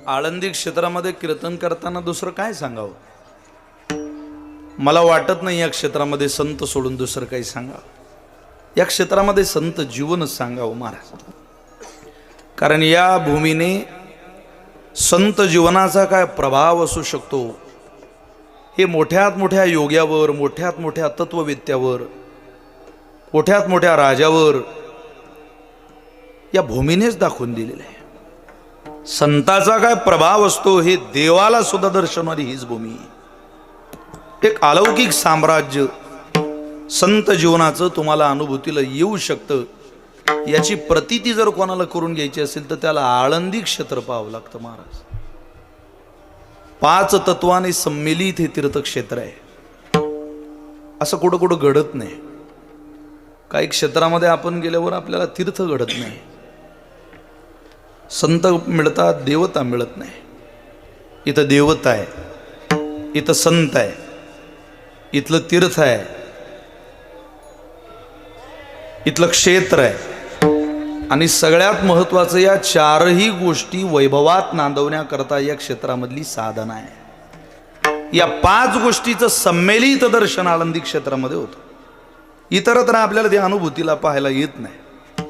आळंदी क्षेत्रामध्ये कीर्तन करताना दुसरं काय सांगावं? मला वाटत नाही या क्षेत्रामध्ये संत सोडून दुसरं काही सांगावं। या क्षेत्रामध्ये संत जीवनच सांगावं महाराज, कारण या भूमीने संत जीवनाचा काय प्रभाव असू शकतो हे मोठ्यात मोठ्या योग्यावर, मोठ्यात मोठ्या तत्ववेत्यावर, मोठ्यात मोठ्या राजावर या भूमीनेच दाखवून दिलेलं आहे। संताचा काय प्रभाव असतो हे देवाला सुद्धा दर्शवणारी हीच भूमी आहे। एक अलौकिक साम्राज्य संत जीवनाचं तुम्हाला अनुभूतीला येऊ शकतं। याची प्रतीती जर कोणाला करून घ्यायची असेल तर त्याला आळंदी क्षेत्र पाहावं लागतं महाराज। 5 तत्वाने सम्मिलित हे तीर्थक्षेत्र आहे। असं कुठं कुठं घडत नाही। काही क्षेत्रामध्ये आपण गेल्यावर आपल्याला तीर्थ घडत नाही, संत मिळतात, देवता मिळत नाही। इथं देवता आहे, इथं संत आहे, इथलं तीर्थ आहे, इथलं क्षेत्र आहे, आणि सगळ्यात महत्त्वाचं या 4ही गोष्टी वैभवात नांदवण्याकरता या क्षेत्रामधली साधना आहे। या 5 गोष्टीचं सम्मिलित दर्शन आळंदी क्षेत्रामध्ये होतं। इतरत्र आपल्याला त्या अनुभूतीला पाहायला येत नाही।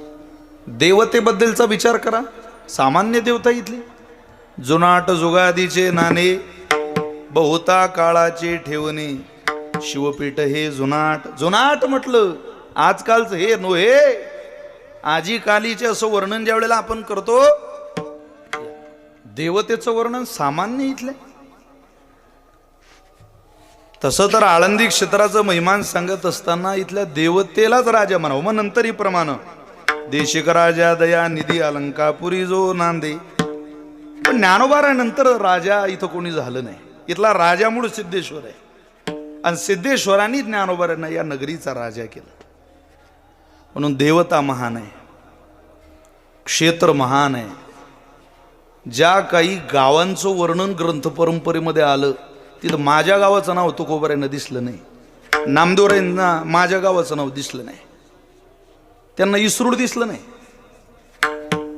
देवतेबद्दलचा विचार करा, सामान्य देवता इथली जुनाट जुगादीचे नाणे, बहुता काळाचे ठेवणे, शिवपीठ हे जुनाट। जुनाट म्हटलं आजकालचं हे नव्हे, आजी कालीचे असं वर्णन ज्या वेळेला आपण करतो, देवतेचं वर्णन सामान्य इथले। तसं तर आळंदी क्षेत्राचं महिमान सांगत असताना इथल्या देवतेलाच राजा म्हणावं। मग नंतर ही प्रमाण देशिक राजा दया निधी अलंकापुरी जो नांदे। पण ज्ञानोबारानंतर राजा इथं कोणी झालं नाही। इथला राजा मूळ सिद्धेश्वर आहे, आणि सिद्धेश्वरांनी ज्ञानोबारांना या नगरीचा राजा केला। म्हणून देवता महान आहे, क्षेत्र महान आहे। ज्या काही गावांचं वर्णन ग्रंथ परंपरेमध्ये आलं तिथं माझ्या गावाचं नाव तुकोबारांना दिसलं नाही, नामदेवरायांना माझ्या गावाचं नाव दिसलं नाही, त्यांना इसरूड दिसलं नाही,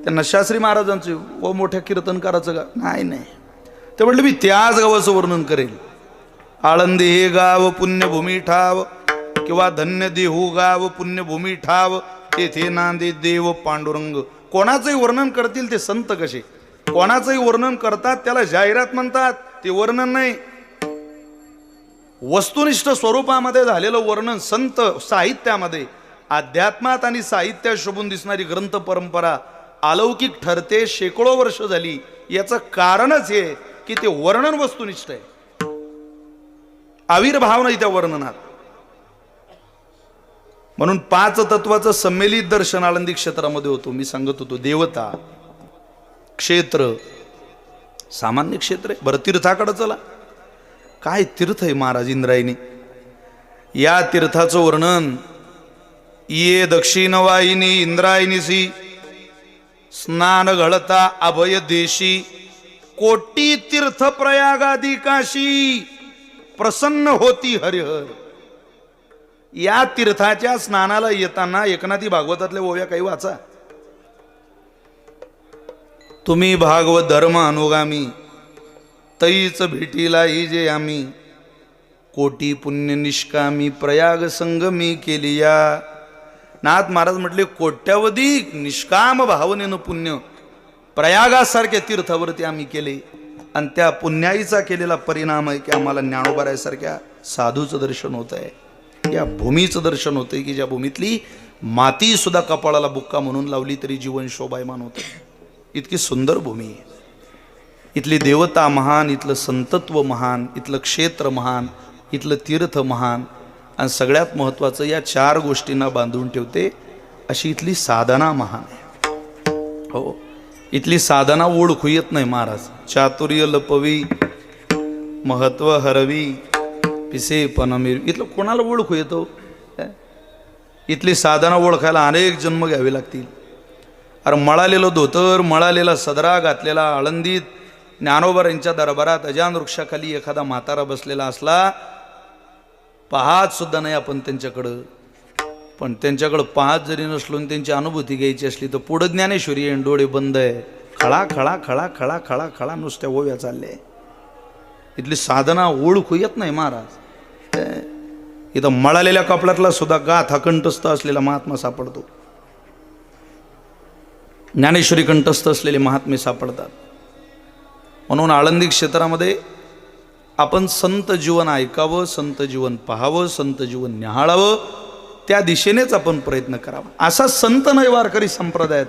त्यांना शास्त्री महाराजांचे व मोठ्या कीर्तनकाराचं गाव नाही। ते म्हटलं मी त्याच गावाचं वर्णन करेल। आळंदी हे गाव पुण्यभूमी ठाव, किंवा धन्य देहू गाव पुण्यभूमी ठाव, तेथे नांदे देव पांडुरंग। कोणाचंही वर्णन करतील ते संत कसे, कोणाचंही वर्णन करतात त्याला जाहिरात म्हणतात, ते वर्णन नाही। वस्तुनिष्ठ स्वरूपामध्ये झालेलं वर्णन संत साहित्यामध्ये, अध्यात्मात आणि साहित्यात शोभून दिसणारी ग्रंथ परंपरा अलौकिक ठरते। शेकडो वर्ष झाली। याचं कारणच हे की ते वर्णन वस्तुनिष्ठ आहे, आविर्भाव नाही त्या वर्णनात। म्हणून 5 तत्वाचं सम्मिलित दर्शन आळंदी क्षेत्रामध्ये होतो। मी सांगत होतो देवता, क्षेत्र, सामान्य क्षेत्र आहे। बरं तीर्थाकडे चला, काय तीर्थ आहे महाराज इंद्रायणी। या तीर्थाचं वर्णन ये दक्षिण वाहिनी इंद्रायणीसी, स्नान घळता अभय देशी, कोटी तीर्थ प्रयागादी काशी, प्रसन्न होती हरिहर। या तीर्थाच्या स्नानाला येताना एकनाथी भागवतातल्या ओव्या काही वाचा। तुम्ही भागवत धर्म अनुगामी, तैच भेटीला ही जे आम्ही, कोटी पुण्य निष्कामी प्रयाग संगमी केली या। नाथ महाराज म्हटले कोट्यावधी निष्काम भावनेनं पुण्य प्रयागासारख्या तीर्थावरती आम्ही केले, आणि त्या पुण्याईचा केलेला परिणाम आहे की आम्हाला ज्ञानोबारायासारख्या साधूचं दर्शन होत आहे, या भूमीचं दर्शन होतंय की ज्या भूमीतली माती सुद्धा कपाळाला बुक्का म्हणून लावली तरी जीवन शोभायमान होतं। इतकी सुंदर भूमी आहे। इथली देवता महान, इथलं संतत्व महान, इथलं क्षेत्र महान, इथलं तीर्थ महान, आणि सगळ्यात महत्त्वाचं या 4 गोष्टींना बांधून ठेवते अशी इथली साधना महान आहे। हो, इथली साधना ओळखू येत नाही महाराज। चातुर्य लपवी, महत्व हरवी, पिसे पनमीर, इथलं कोणाला ओळखू येतो? इथली साधना ओळखायला अनेक जन्म घ्यावे लागतील। अरे मळालेलं धोतर, मळालेला सदरा घातलेला आळंदीत ज्ञानोबारांच्या दरबारात अजान वृक्षाखाली एखादा म्हातारा बसलेला असला, पाहत सुद्धा नाही आपण त्यांच्याकडं, पण त्यांच्याकडं पाहत जरी नसलो आणि त्यांची अनुभूती घ्यायची असली तर पुढं ज्ञानेश्वरी डोळे बंद आहे, खळा खळा खळा खळा खळा खळा नुसत्या ओव्या चालल्या. इथली साधना ओळखू येत नाही महाराज. इथं मळालेल्या कपड्यातला सुद्धा गाथा कंठस्थ असलेला महात्मा सापडतो. ज्ञानेश्वरी कंठस्थ असलेले महात्मे सापडतात. म्हणून आळंदी क्षेत्रामध्ये आपण संत जीवन ऐकावं, संत जीवन पाहावं, संत जीवन न्याहाळावं, त्या दिशेनेच आपण प्रयत्न करावा. असा संत नाही वारकरी संप्रदायात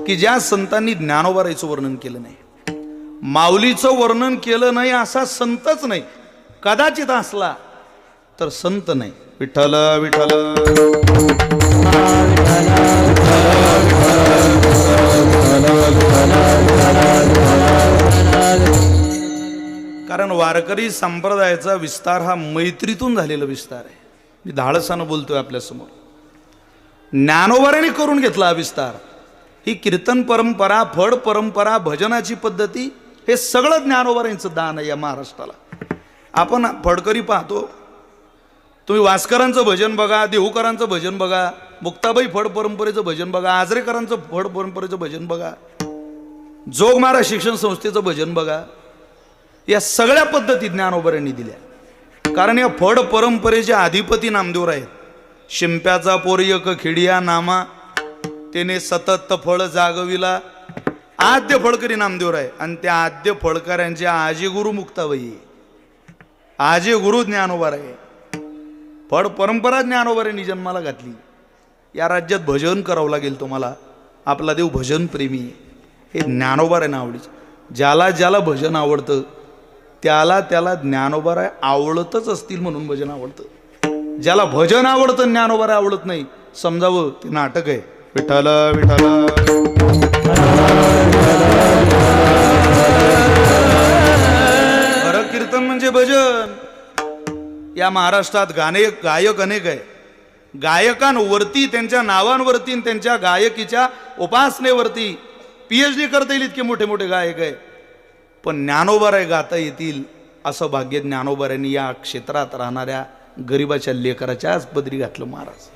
की ज्या संतांनी ज्ञानोबाराचं वर्णन केलं नाही, माऊलीचं वर्णन केलं नाही, असा संतच नाही. कदाचित असला तर संत नाही. विठ्ठल विठ्ठल कारण वारकरी संप्रदायाचा विस्तार हा मैत्रीतून झालेला विस्तार आहे. मी धाडसानं बोलतोय आपल्यासमोर. ज्ञानोबाराने करून घेतला हा विस्तार. ही कीर्तन परंपरा, फड परंपरा, भजनाची पद्धती, हे सगळं ज्ञानोबारांचं दान आहे या महाराष्ट्राला. आपण फडकरी पाहतो, तुम्ही वास्करांचं भजन बघा, देहूकरांचं भजन बघा, मुक्ताबाई फड परंपरेचं भजन बघा, आजरेकरांचं फड परंपरेचं भजन बघा, जोग महाराज शिक्षण संस्थेचं भजन बघा. या सगळ्या पद्धती ज्ञानोबारांनी दिल्या. कारण या फड परंपरेचे अधिपती नामदेवराय आहेत. शिंप्याचा पोरयक खिडिया नामा, त्याने सतत फळ जागविला, आद्य फळकरी नामदेवराय. आणि त्या आद्य फळकऱ्यांचे आजी गुरु मुक्ताबाई, आजी गुरु ज्ञानोबाराय. फड परंपरा ज्ञानोबारांनी जन्माला घातली. या राज्यात भजन करावं लागेल तुम्हाला. आपला देव भजन प्रेमी आहे, हे ज्ञानोबारांना आवडीचं. ज्याला ज्याला भजन आवडतं त्याला त्याला ज्ञानोबाराय आवडतच असतील म्हणून भजन आवडतं. ज्याला भजन आवडतं ज्ञानोबाराय आवडत नाही, समजावं ते नाटक आहे. विठ्ठल विठ्ठल खरं कीर्तन म्हणजे भजन. या महाराष्ट्रात गायक अनेक आहे. गायकांवरती, त्यांच्या नावांवरती, त्यांच्या गायकीच्या उपासनेवरती PhD करता येईल इतके मोठे मोठे गायक आहे. पण ज्ञानोबाराय गाता येतील असं भाग्य ज्ञानोबारांनी या क्षेत्रात राहणाऱ्या गरिबाच्या लेकराच्याच पदरी घातलं महाराज.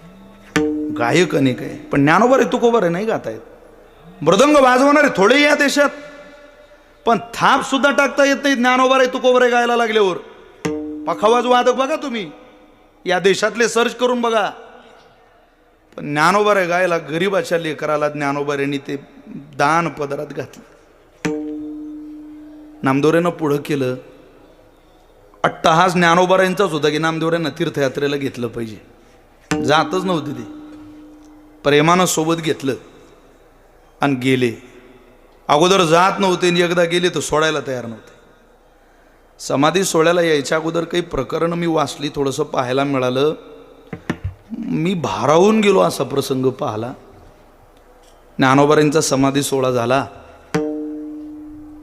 गायक अनेक आहे, पण ज्ञानोबाराय तुकोबाराय नाही गाता येत. मृदंग वाजवणारे थोडे या देशात, पण थाप सुद्धा टाकता येत नाही ज्ञानोबाराय तुकोबाराय गायला लागल्यावर. पखावाज वादक बघा तुम्ही, या देशातले सर्च करून बघा. पण ज्ञानोबाराय गायला गरिबाच्या लेकराला ज्ञानोबारांनी ते दान पदरात घातलं. नामदेवरांना पुढं केलं. अट्टहास ज्ञानोबारांचाच होता की नामदेवरांना तीर्थयात्रेला घेतलं पाहिजे. जातच नव्हते ते, प्रेमानं सोबत घेतलं आणि गेले. अगोदर जात नव्हते आणि एकदा गेले तर सोडायला तयार नव्हते. समाधी सोहळ्याला यायच्या अगोदर काही प्रकरण मी वाचली, थोडंसं पाहायला मिळालं. मी भारावून गेलो असा प्रसंग पाहला. ज्ञानोबारांचा समाधी सोहळा झाला.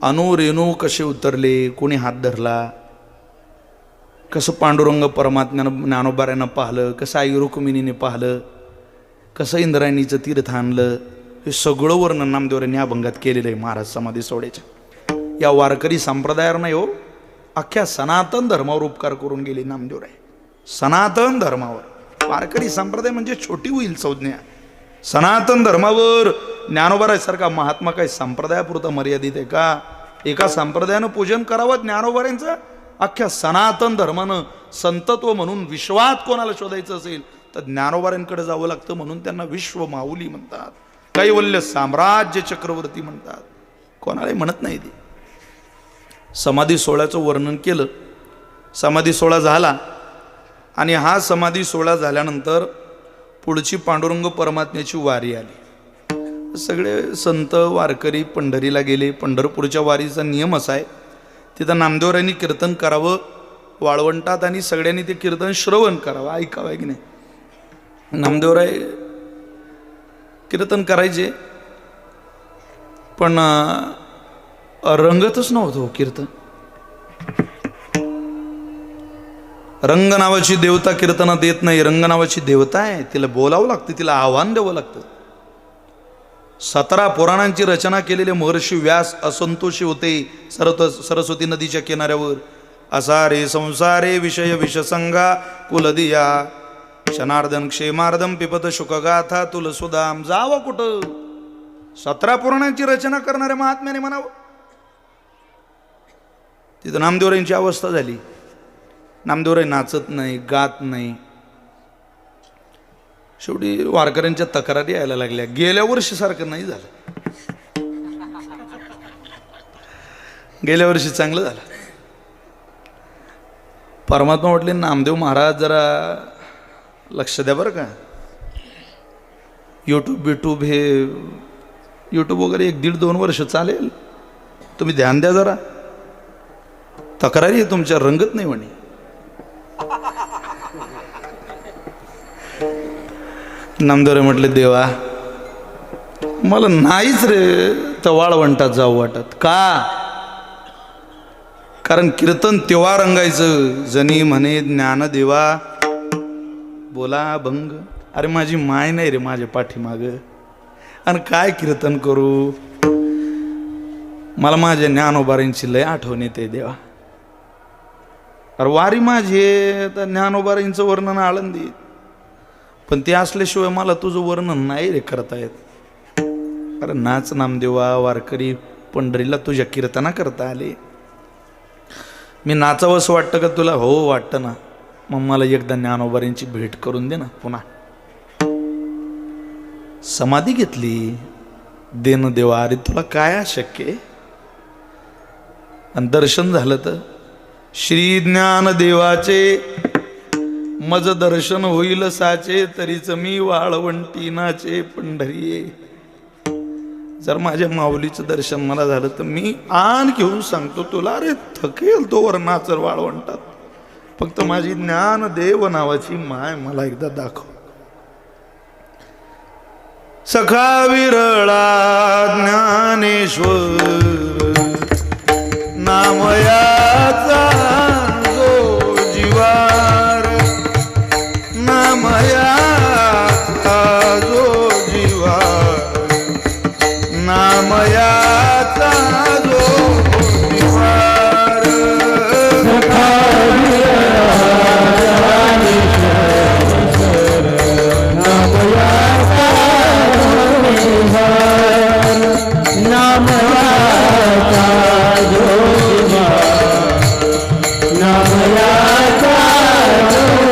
अनु रेणू कसे उतरले, कोणी हात धरला, कसं पांडुरंग परमात्म्यानं ज्ञानोबारांना पाहिलं, कसं आई रुक्मिणीने पाहिलं, कसं इंद्रायणीचं तीर्थ आणलं, हे सगळं वर्णन नामदेवरांनी अभंगात केलेलं आहे महाराज समाधी सोहळ्याच्या. या वारकरी संप्रदायावर नाही हो, अख्ख्या सनातन धर्मावर उपकार करून गेले नामदेवराय. सनातन धर्मावर. वारकरी संप्रदाय म्हणजे छोटी होईल संज्ञा. सनातन धर्मावर ज्ञानोबाराय सारखा महात्मा काय संप्रदायापुरता मर्यादित आहे का? एका संप्रदायानं पूजन करावं ज्ञानोबारांचं. अख्ख्या सनातन धर्मानं संतत्व म्हणून विश्वात कोणाला शोधायचं असेल तर ज्ञानोबारांकडे जावं लागतं. म्हणून त्यांना विश्व माऊली म्हणतात, कैवल्य साम्राज्य चक्रवर्ती म्हणतात, कोणालाही म्हणत नाही. ते समाधी सोहळ्याचं वर्णन केलं. समाधी सोहळा झाला आणि हा समाधी सोहळा झाल्यानंतर पुढची पांडुरंग परमात्म्याची वारी आली. सगळे संत वारकरी पंढरीला गेले. पंढरपूरच्या वारीचा नियम असा आहे, तिथं नामदेवरांनी कीर्तन करावं वाळवंटात आणि सगळ्यांनी ते कीर्तन श्रवण करावं, ऐकावं की नाही. नामदेवराय कीर्तन करायचे पण रंगतच नव्हतं कीर्तन. रंग नावाची देवता कीर्तनात येत नाही. रंग नावाची देवता आहे, तिला बोलावं लागतं, तिला आव्हान द्यावं लागतं. 17 पुराणांची रचना केलेले महर्षी व्यास असंतोषी होते सरस्वती नदीच्या किनाऱ्यावर. असा रे संसारे विषय विषसंगा कुलदिया क्षणार्धन क्षेमार्धम पिपत शुकगाथा तुलसुदाम. जावं कुठं, 17 पुराणांची रचना करणाऱ्या महात्म्याने म्हणावं. तिथं नामदेवरायांची अवस्था झाली. नामदेवराय नाचत नाही, गात नाही. शेवटी वारकऱ्यांच्या तक्रारी यायला लागल्या. गेल्या वर्षीसारखं नाही झालं. गेल्या वर्षी चांगलं झालं. परमात्मा म्हटले नामदेव महाराज जरा लक्ष द्या बरं का. यूट्यूब हे यूट्यूब वगैरे 1-1.5-2 वर्ष चालेल, तुम्ही ध्यान द्या जरा. तक्रारी तुमच्या रंगत नाही म्हणे. नामदेवराय म्हटले देवा मला नाहीच रे तर वाळवंटात जाऊ वाटत. का? कारण कीर्तन तेव्हा रंगायचं जनी म्हणे ज्ञानदेवा बोला भंग. अरे माझी माय नाही रे माझ्या पाठीमाग, आणि काय कीर्तन करू. मला माझ्या ज्ञानोबारांची लय आठवण येते देवा. अरे वारी माझी तर ज्ञानोबारांचं वर्णन आळंदी, पण ते असल्याशिवाय मला तुझं वर्णन नाही रे करता येत. अरे नाच नामदेवा, वारकरी पंढरीला तुझ्या कीर्तना करता आले. मी नाचावंसं वाटतं का तुला? हो वाटतं ना. मग मला एकदा ज्ञानोबारांची भेट करून दे ना पुन्हा. समाधी घेतली. देन देवा अरे तुला काय अशक्य आहे. आणि दर्शन झालं तर श्री ज्ञानदेवाचे मज दर्शन होईल साचे, तरीच मी वाळवंटी नाचे पंढरी. जर माझ्या माऊलीचं दर्शन मला झालं तर मी आण घेऊन सांगतो तुला, अरे थकेल तो वर नाचर वाळवंटात. फक्त माझी ज्ञानदेव नावाची माय मला एकदा दाखव. सखा विरळा ज्ञानेश्वर नामयाचा जो जीवार, नामयाचा जो जीवार, नामयाचा जो जीवार. सखा विरळा ज्ञानेश्वर नामयाचा नामयाचा जो जीवार, नामयाचा जो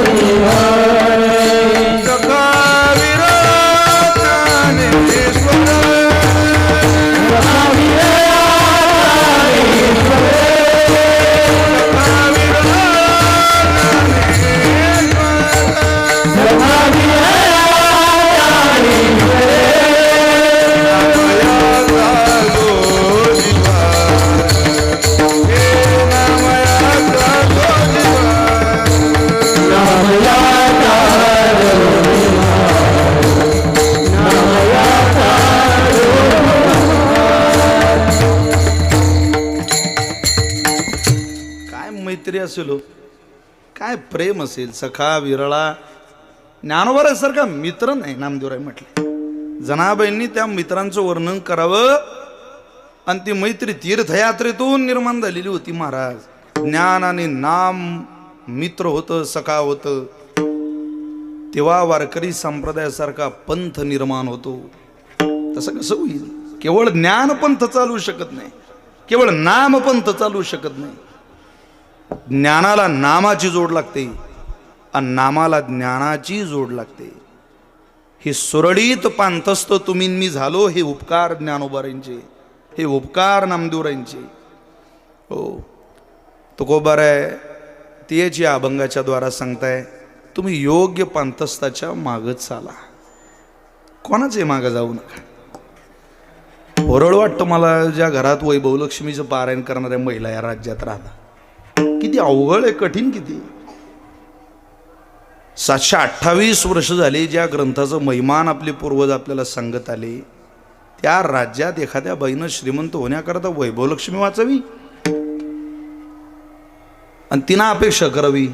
जीवार. सखा विरळा ज्ञानेश्वर, सखा विरळा ज्ञानेश्वर, सखा विरळा ज्ञानेश्वर, सखा विरळा मैत्री असेल, काय प्रेम असेल. सखा विरळा ज्ञानोबारासारखा मित्र नाही नामदेवराय म्हटले. जनाबाईंनी त्या मित्रांचं वर्णन करावं, आणि ती मैत्री तीर्थयात्रेतून निर्माण झालेली होती महाराज. ज्ञान आणि नाम मित्र होतं, सखा होतं. तेव्हा वारकरी संप्रदायासारखा पंथ निर्माण होतो. तसं कसं होईल? केवळ ज्ञान पंथ चालू शकत नाही, केवळ नाम पंथ चालू शकत नाही. ज्ञानाला नामाची जोड लागते आणि नामाला ज्ञानाची जोड लागते. हे सुरळीत पांथस्थ तुम्ही मी झालो, हे उपकार ज्ञानोबारांचे, हे उपकार नामदेवरांचे. हो तुकोबाराय तेची अभंगाच्या द्वारा सांगताय तुम्ही योग्य पांथस्थाच्या मागत चाला, कोणाचे मागं जाऊ नका. ओरड वाटतं मला ज्या घरात वैभवलक्ष्मीचं पारायण करणाऱ्या महिला या राज्यात राहतात. किती अवघड आहे, कठीण किती. 728 वर्ष झाली ज्या ग्रंथाचं महिमान आपले पूर्वज आपल्याला सांगत आले, त्या राज्यात एखाद्या बाईनं श्रीमंत होण्याकरता वैभवलक्ष्मी वाचावी आणि तिनं अपेक्षा करावी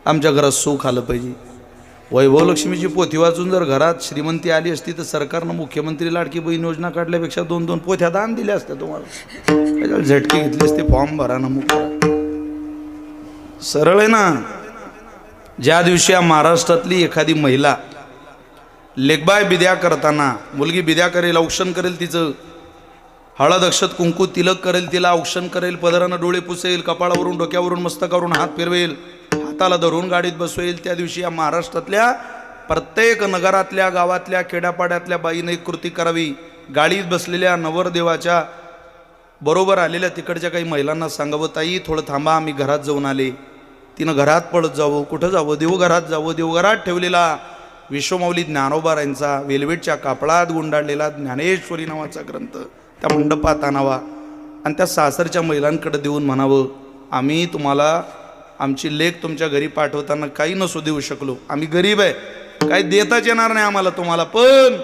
आमच्या घरात सुख आलं पाहिजे. वैभवलक्ष्मीची पोथी वाचून जर घरात श्रीमंती आली असती तर सरकारनं मुख्यमंत्री लाडकी बहीण योजना काढल्यापेक्षा 2-2 पोथ्या दान दिल्या असत्या तुम्हाला. त्याच्यावर झटके घेतले असते, फॉर्म भरा नमूक करा. सरळ आहे ना. ज्या दिवशी या महाराष्ट्रातली एखादी महिला लेकबाय बिद्या करताना मुलगी बिद्या करेल, औक्षण करेल, तिचं हळद अक्षत कुंकू तिलक करेल, तिला औक्षण करेल, पदरानं डोळे पुसेल, कपाळावरून डोक्यावरून मस्तकावरून हात फिरवेल, हाताला धरून गाडीत बसवेल. त्या दिवशी या महाराष्ट्रातल्या प्रत्येक नगरातल्या, गावातल्या, खेड्यापाड्यातल्या बाईने एक कृती करावी. गाडीत बसलेल्या नवरदेवाच्या बरोबर आलेल्या तिकडच्या काही महिलांना सांगावं, ताई थोडं थांबा, आम्ही घरात जाऊन आले. तिनं घरात पळत जावं. कुठं जावं? देवघरात जावं. देवघरात ठेवलेला विश्वमाऊली ज्ञानोबारायांचा वेलवेटच्या कापडात गुंडाळलेला ज्ञानेश्वरी नावाचा ग्रंथ त्या मंडपात आणावा आणि त्या सासरच्या महिलांकडे देऊन म्हणावं, आम्ही तुम्हाला आमची लेक तुमच्या घरी पाठवताना काही नसू देऊ शकलो, आम्ही गरीब आहे, काही देताच येणार नाही आम्हाला तुम्हाला, पण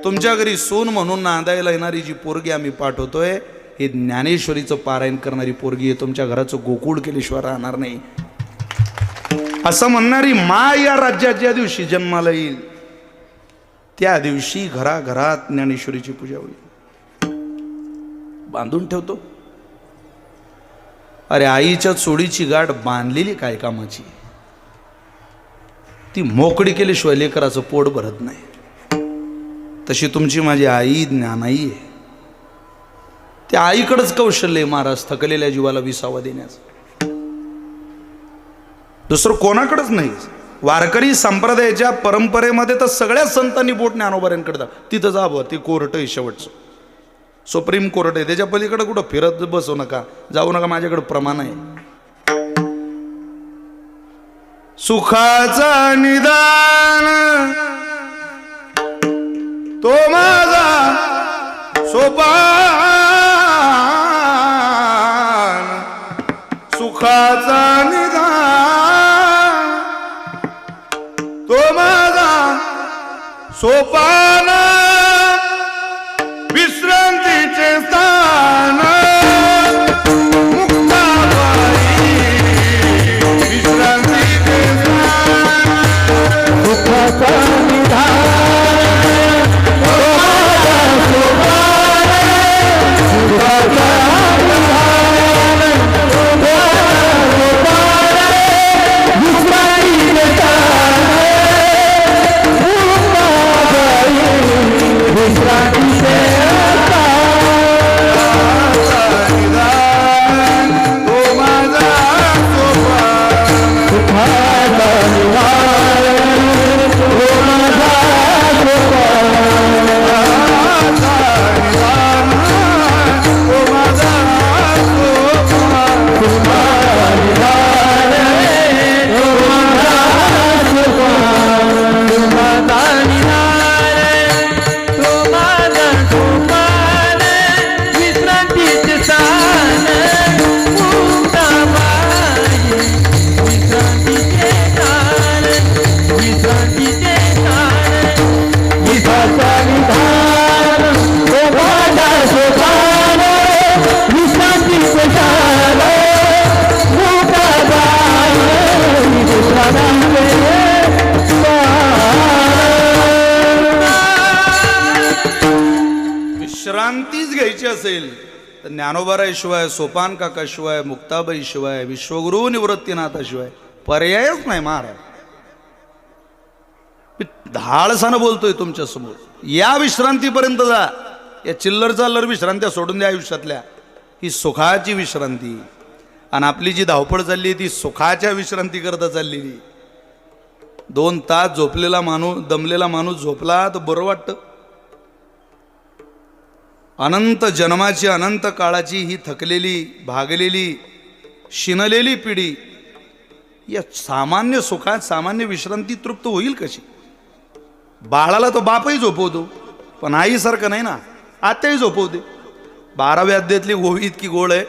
तुमच्या घरी सून म्हणून नांदायला येणारी जी पोरगी आम्ही पाठवतोय, हे ज्ञानेश्वरीचं पारायण करणारी पोरगी आहे, तुमच्या घराचं गोकुळ केल्याशिवाय राहणार नाही. असं म्हणणारी माय या राज्यात ज्या दिवशी जन्माला येईल त्या दिवशी घराघरात ज्ञानेश्वरीची पूजा होईल. बांधून ठेवतो. अरे आईच्या चोडीची गाठ बांधलेली काय कामाची? ती मोकळी केल्याशिवाय लेकराचं पोट भरत नाही. तशी तुमची माझी आई ज्ञानाई आहे. त्या आईकडेच कौशल्य आहे महाराज थकलेल्या जीवाला विसावा देण्याचं, दुसरं कोणाकडेच नाही. वारकरी संप्रदायाच्या परंपरेमध्ये तर सगळ्या संतांनी बोट ज्ञानोबाऱ्यांकडे जा, तिथं जावं. ते कोर्ट आहे शेवटचं, सुप्रीम कोर्ट आहे, त्याच्या पलीकडे कुठं फिरत बसू नका, जाऊ नका, माझ्याकडे प्रमाण आहे. सुखाचा निदान तो माझा सोपान, सुखाचा निदान तो माझा सोपान, विश्रांतीचे स्थान, मुक्ताबाई विश्रांतीचे स्थान, सुखाचा निदान तो माझा सोपान, सुखाचा निदान तो माझा सोपान, विश्रांतीचे स्थान, मुक्ताबाई विश्रांतीचे विश्रांतीच घ्यायची असेल तर ज्ञानोबाराशिवाय, सोपान काकाशिवाय, मुक्ताबाईशिवाय, विश्वगुरु निवृत्तीनाथाशिवाय पर्यायच नाही महाराज. धाडसानं बोलतोय तुमच्या समोर, या विश्रांतीपर्यंत जा. या चिल्लर चाललर विश्रांत्या सोडून द्या आयुष्यातल्या. ही सुखाची विश्रांती. आणि आपली जी धावपळ चालली ती सुखाच्या विश्रांती करता चाललेली. 2 तास झोपलेला माणूस, दमलेला माणूस झोपला तर बरं वाटतं. अनंत जन्माची, अनंत काळाची ही थकलेली, भागलेली, शिनलेली पिढी या सामान्य सुखात, सामान्य विश्रांती तृप्त होईल कशी? बाळाला तो बापही झोपवतो, पण आईसारखं नाही ना, आत्याही झोपवते. 12व्या अध्यायातली गोवी इतकी गोड आहे,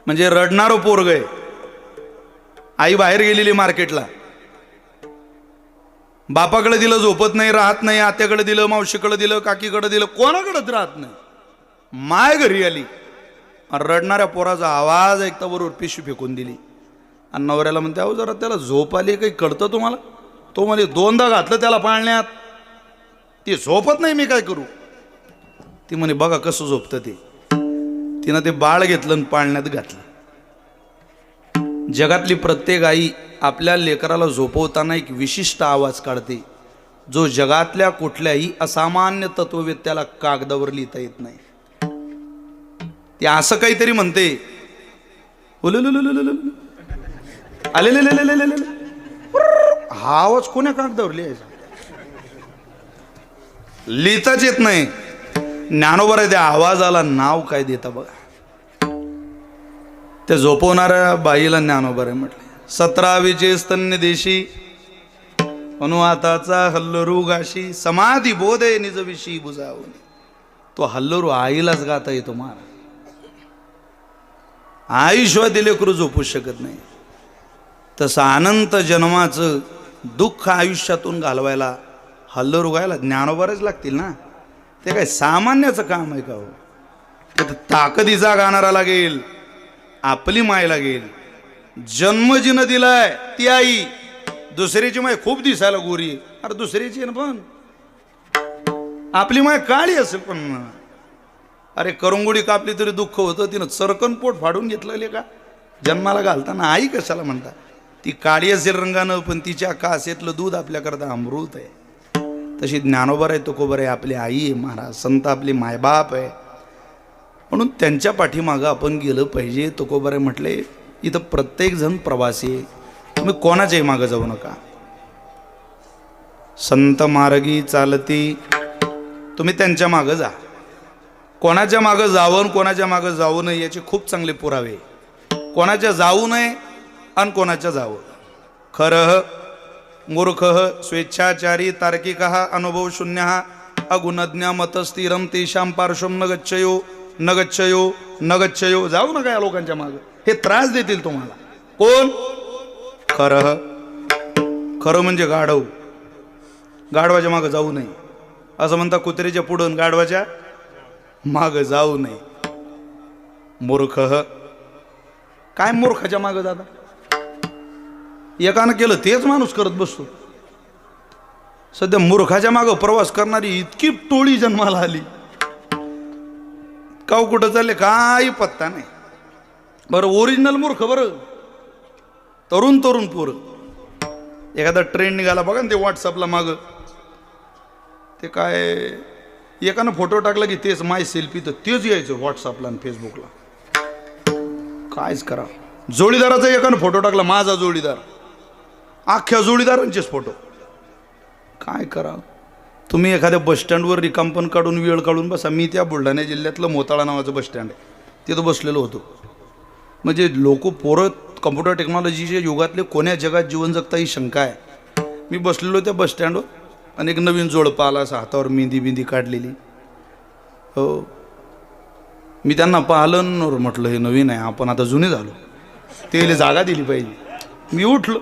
म्हणजे रडणारं पोरग आहे. आई बाहेर गेलेली मार्केटला, बापाकडे दिलं झोपत नाही, राहत नाही, आत्याकडे दिलं, मावशीकडे दिलं, काकीकडे दिलं, कोणाकडेच राहत नाही. माय घरी आली, रडणाऱ्या पोराचा आवाज ऐकता बरोबर पिशवी फेकून दिली. आणि नवऱ्याला म्हणते, अहो जरा त्याला झोप आली, काही कळतं तुम्हाला? तो म्हणजे 2दा घातलं त्याला पाळण्यात, ते झोपत नाही, मी काय करू? ती म्हणे बघा कसं झोपतं ते. तिनं ते बाळ घेतलं आणि पाळण्यात घातलं. जगातली प्रत्येक आई आपल्या लेकराला झोपवताना एक विशिष्ट आवाज काढते. जो जगातल्या कुठल्याही असामान्य तत्ववेत्याला कागदावर लिहिता येत नाही. ते असं काहीतरी म्हणते, हा आवाज कोण्या कागदावर लिहायचा? लिहिताच येत नाही. ज्ञानोबा त्या आवाजाला नाव काय देता बघा. त्या झोपवणाऱ्या बाईला ज्ञानोबा म्हटले. 17वीचे स्तन्य देशी अनुवाताचा हल्लरू गाशी समाधी बोधे निज विषयी बुजावून. तो हल्लरू आईलाच गाता येतो महाराज. आयुष्यात लेकरू झोपू शकत नाही. तसं अनंत जन्माचं दुःख आयुष्यातून घालवायला हल्लरू गायला ज्ञानोबाच लागतील ना. ते काय सामान्याचं काम आहे का हो? तर ताकदीचा गाणारा लागेल, आपली माय लागेल. जन्म जिनं दिलाय ती आई. दुसऱ्याची माय खूप दिसायला गोरी, अरे दुसऱ्याची ना पण आपली माय काळी असेल पण अरे करंगुडी कापली तरी दुःख होतं. तिनं चरकन पोट फाडून घेतलेले का जन्माला घालताना. आई कशाला म्हणता? ती काळी असेल रंगानं पण तिच्या कासेतलं दूध आपल्याकरता अमृत आहे. तशी ज्ञानोबा आहे, तुकोबा आहे, आपली आई आहे महाराज. संत आपली मायबाप आहे. म्हणून त्यांच्या पाठीमागं आपण गेलं पाहिजे. तुकोबा म्हटले इथं प्रत्येक जण प्रवासी आहे. तुम्ही कोणाच्याही मागं जाऊ नका. संत मार्गी चालती तुम्ही त्यांच्या मागं जा. कोणाच्या मागं जावं कोणाच्या मागं जाऊ नये याचे खूप चांगले पुरावे. कोणाच्या जाऊ नये आणि कोणाच्या जावं. खरं मूर्ख स्वेच्छाचारी तार्किक अनुभव शून्य अगुणज्ञ मतस्थिरम तेषां पार्श्वम न गच्छयो न गच्छयो न गच्छयो. जाऊ नका या लोकांच्या मागं, हे त्रास देतील तुम्हाला. कोण? खरं. खरं म्हणजे गाढव. गाढवाच्या मागं जाऊ नये असं म्हणता. कुत्र्याच्या पुढून गाढवाच्या मागं जाऊ नये. मूर्ख. काय मूर्खाच्या मागं दादा? एकानं केलं तेच माणूस करत बसतो. सध्या मूर्खाच्या मागं प्रवास करणारी इतकी टोळी जन्माला आली. काव कुठं चालले काही पत्ता नाही. बरं ओरिजिनल मूर्ख बरं तरुण तरुण पोरं. एखादा ट्रेंड निघाला बघा ना ते व्हॉट्सअपला मागं. ते काय एकानं फोटो टाकला की तेच माय सेल्फी तर तेच यायचं व्हॉट्सअपला आणि फेसबुकला. कायच करा. जोडीदाराचा एकानं फोटो टाकला माझा जोडीदार, अख्ख्या जोडीदारांचेच फोटो. काय करा. तुम्ही एखाद्या बसस्टँडवर रिकामपण काढून वेळ काढून बसा. मी त्या बुलढाणा जिल्ह्यातलं मोताळा नावाचं बसस्टँड आहे तिथं बसलेलो होतो. म्हणजे लोक पोरं कम्प्युटर टेक्नॉलॉजीच्या युगातले कोण्या जगात जीवन जगता ही शंका आहे. मी बसलेलो त्या बसस्टँडवर आणि एक नवीन जोडपं आला असं हातावर मेहंदी बिंदी काढलेली. हो मी त्यांना पाहिलं म्हटलं हे नवीन आहे आपण आता जुने झालो, ते जागा दिली पाहिजे. मी उठलो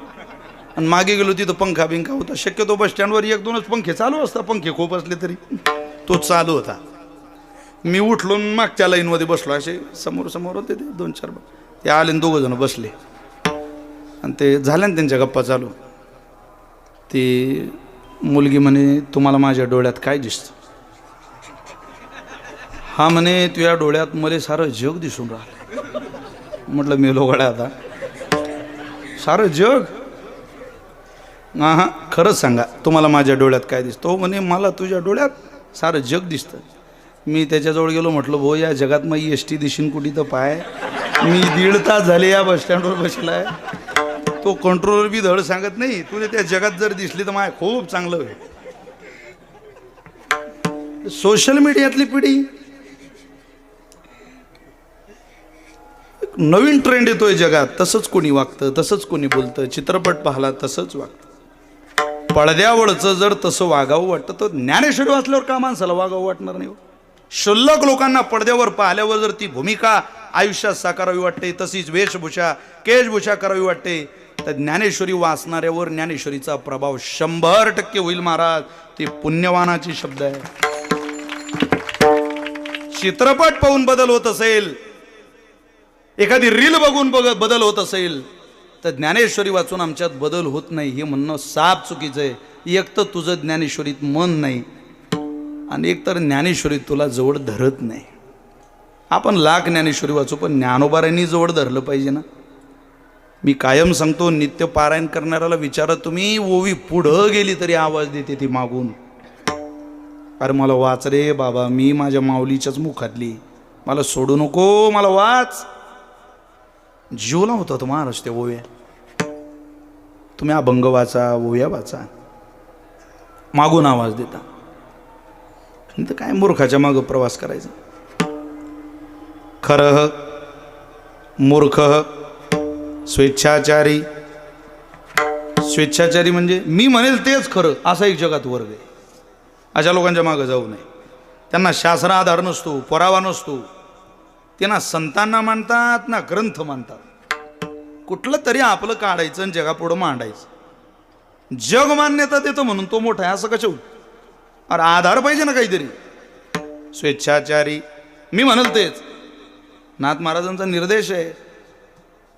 आणि मागे गेलो. तिथं पंखा बिंखा होता. शक्यतो बसस्टँडवर 1-2च पंखे चालू असतात. पंखे खूप असले तरी तो चालू होता. मी उठलो मागच्या लाईनमध्ये बसलो. असे समोर समोर होते ते 2-4 ते आले 2 जण बसले आणि ते झाल्या ना त्यांच्या गप्पा चालू. ती मुलगी म्हणे तुम्हाला माझ्या डोळ्यात काय दिसतं? हा म्हणे तुझ्या डोळ्यात मला सारं जग दिसून राहिलं. म्हटलं मेलो गड्या आता. सारं जग? हां खरंच सांगा तुम्हाला माझ्या डोळ्यात काय दिसतं? हो म्हणे मला तुझ्या डोळ्यात सारं जग दिसतं. मी त्याच्याजवळ गेलो. म्हटलं भाऊ या जगात मग एसटी दिशीन कुठे तर पाय. मी 1.5 तास झाले या बसस्टँडवर बसलाय. तो कंट्रोलर बी धड सांगत नाही. तुझे त्या जगात जर दिसली तर माय खूप चांगलं होईल. सोशल मीडियातली पिढी नवीन ट्रेंड येतोय जगात. तसंच कोणी वागतं, तसंच कोणी बोलतं. चित्रपट पाहला तसंच वागतं. पडद्यावरचं जर तसं वागावं वाटतं तर ज्ञानेश्वरी वाचल्यावर का माणसाला वागावं वाटणार नाही? शुल्लक लोकांना पडद्यावर पाहिल्यावर जर ती भूमिका आयुष्यात साकारावी वाटते, तशीच वेशभूषा केशभूषा करावी वाटते, तर ज्ञानेश्वरी वाचणाऱ्यावर ज्ञानेश्वरीचा प्रभाव 100% होईल महाराज. ते पुण्यवानाचे शब्द आहे. चित्रपट पाहून बदल होत असेल, एखादी रील बघून बदल होत असेल, तर ज्ञानेश्वरी वाचून आमच्यात बदल होत नाही हे म्हणणं साफ चुकीचं आहे. एक तर तुझं ज्ञानेश्वरीत मन नाही आणि एक तर ज्ञानेश्वरी तुला जवळ धरत नाही. आपण लाख ज्ञानेश्वरी वाचू पण ज्ञानोबारांनी जवळ धरलं पाहिजे ना. मी कायम सांगतो, नित्य पारायण करणाऱ्याला विचारा तुम्ही, ओवी पुढं गेली तरी आवाज देते ती मागून, अरे मला वाच रे बाबा, मी माझ्या माऊलीच्याच मुखातली, मला सोडू नको, मला वाच. जीवला होता तो महाराज ते ओव्या. तुम्ही अभंग वाचा, ओव्या वाचा, मागून आवाज देता. तर काय मूर्खाच्या मागं प्रवास करायचा. खरं मूर्ख स्वेच्छाचारी. स्वेच्छाचारी म्हणजे मी म्हणेल तेच खरं, असा एक जगात वर्ग आहे. अशा लोकांच्या मागं जाऊ नये. त्यांना शास्त्र आधार नसतो, पुरावा नसतो. ते ना संतांना मानतात ना ग्रंथ मानतात. कुठलं तरी आपलं काढायचं आणि जगापुढं मांडायचं. जग मान्यता देतं म्हणून तो मोठा आहे असं कसं होईल. अरे आधार पाहिजे ना काहीतरी. स्वेच्छाचारी मी म्हणेल तेच. नाथ महाराजांचा निर्देश आहे,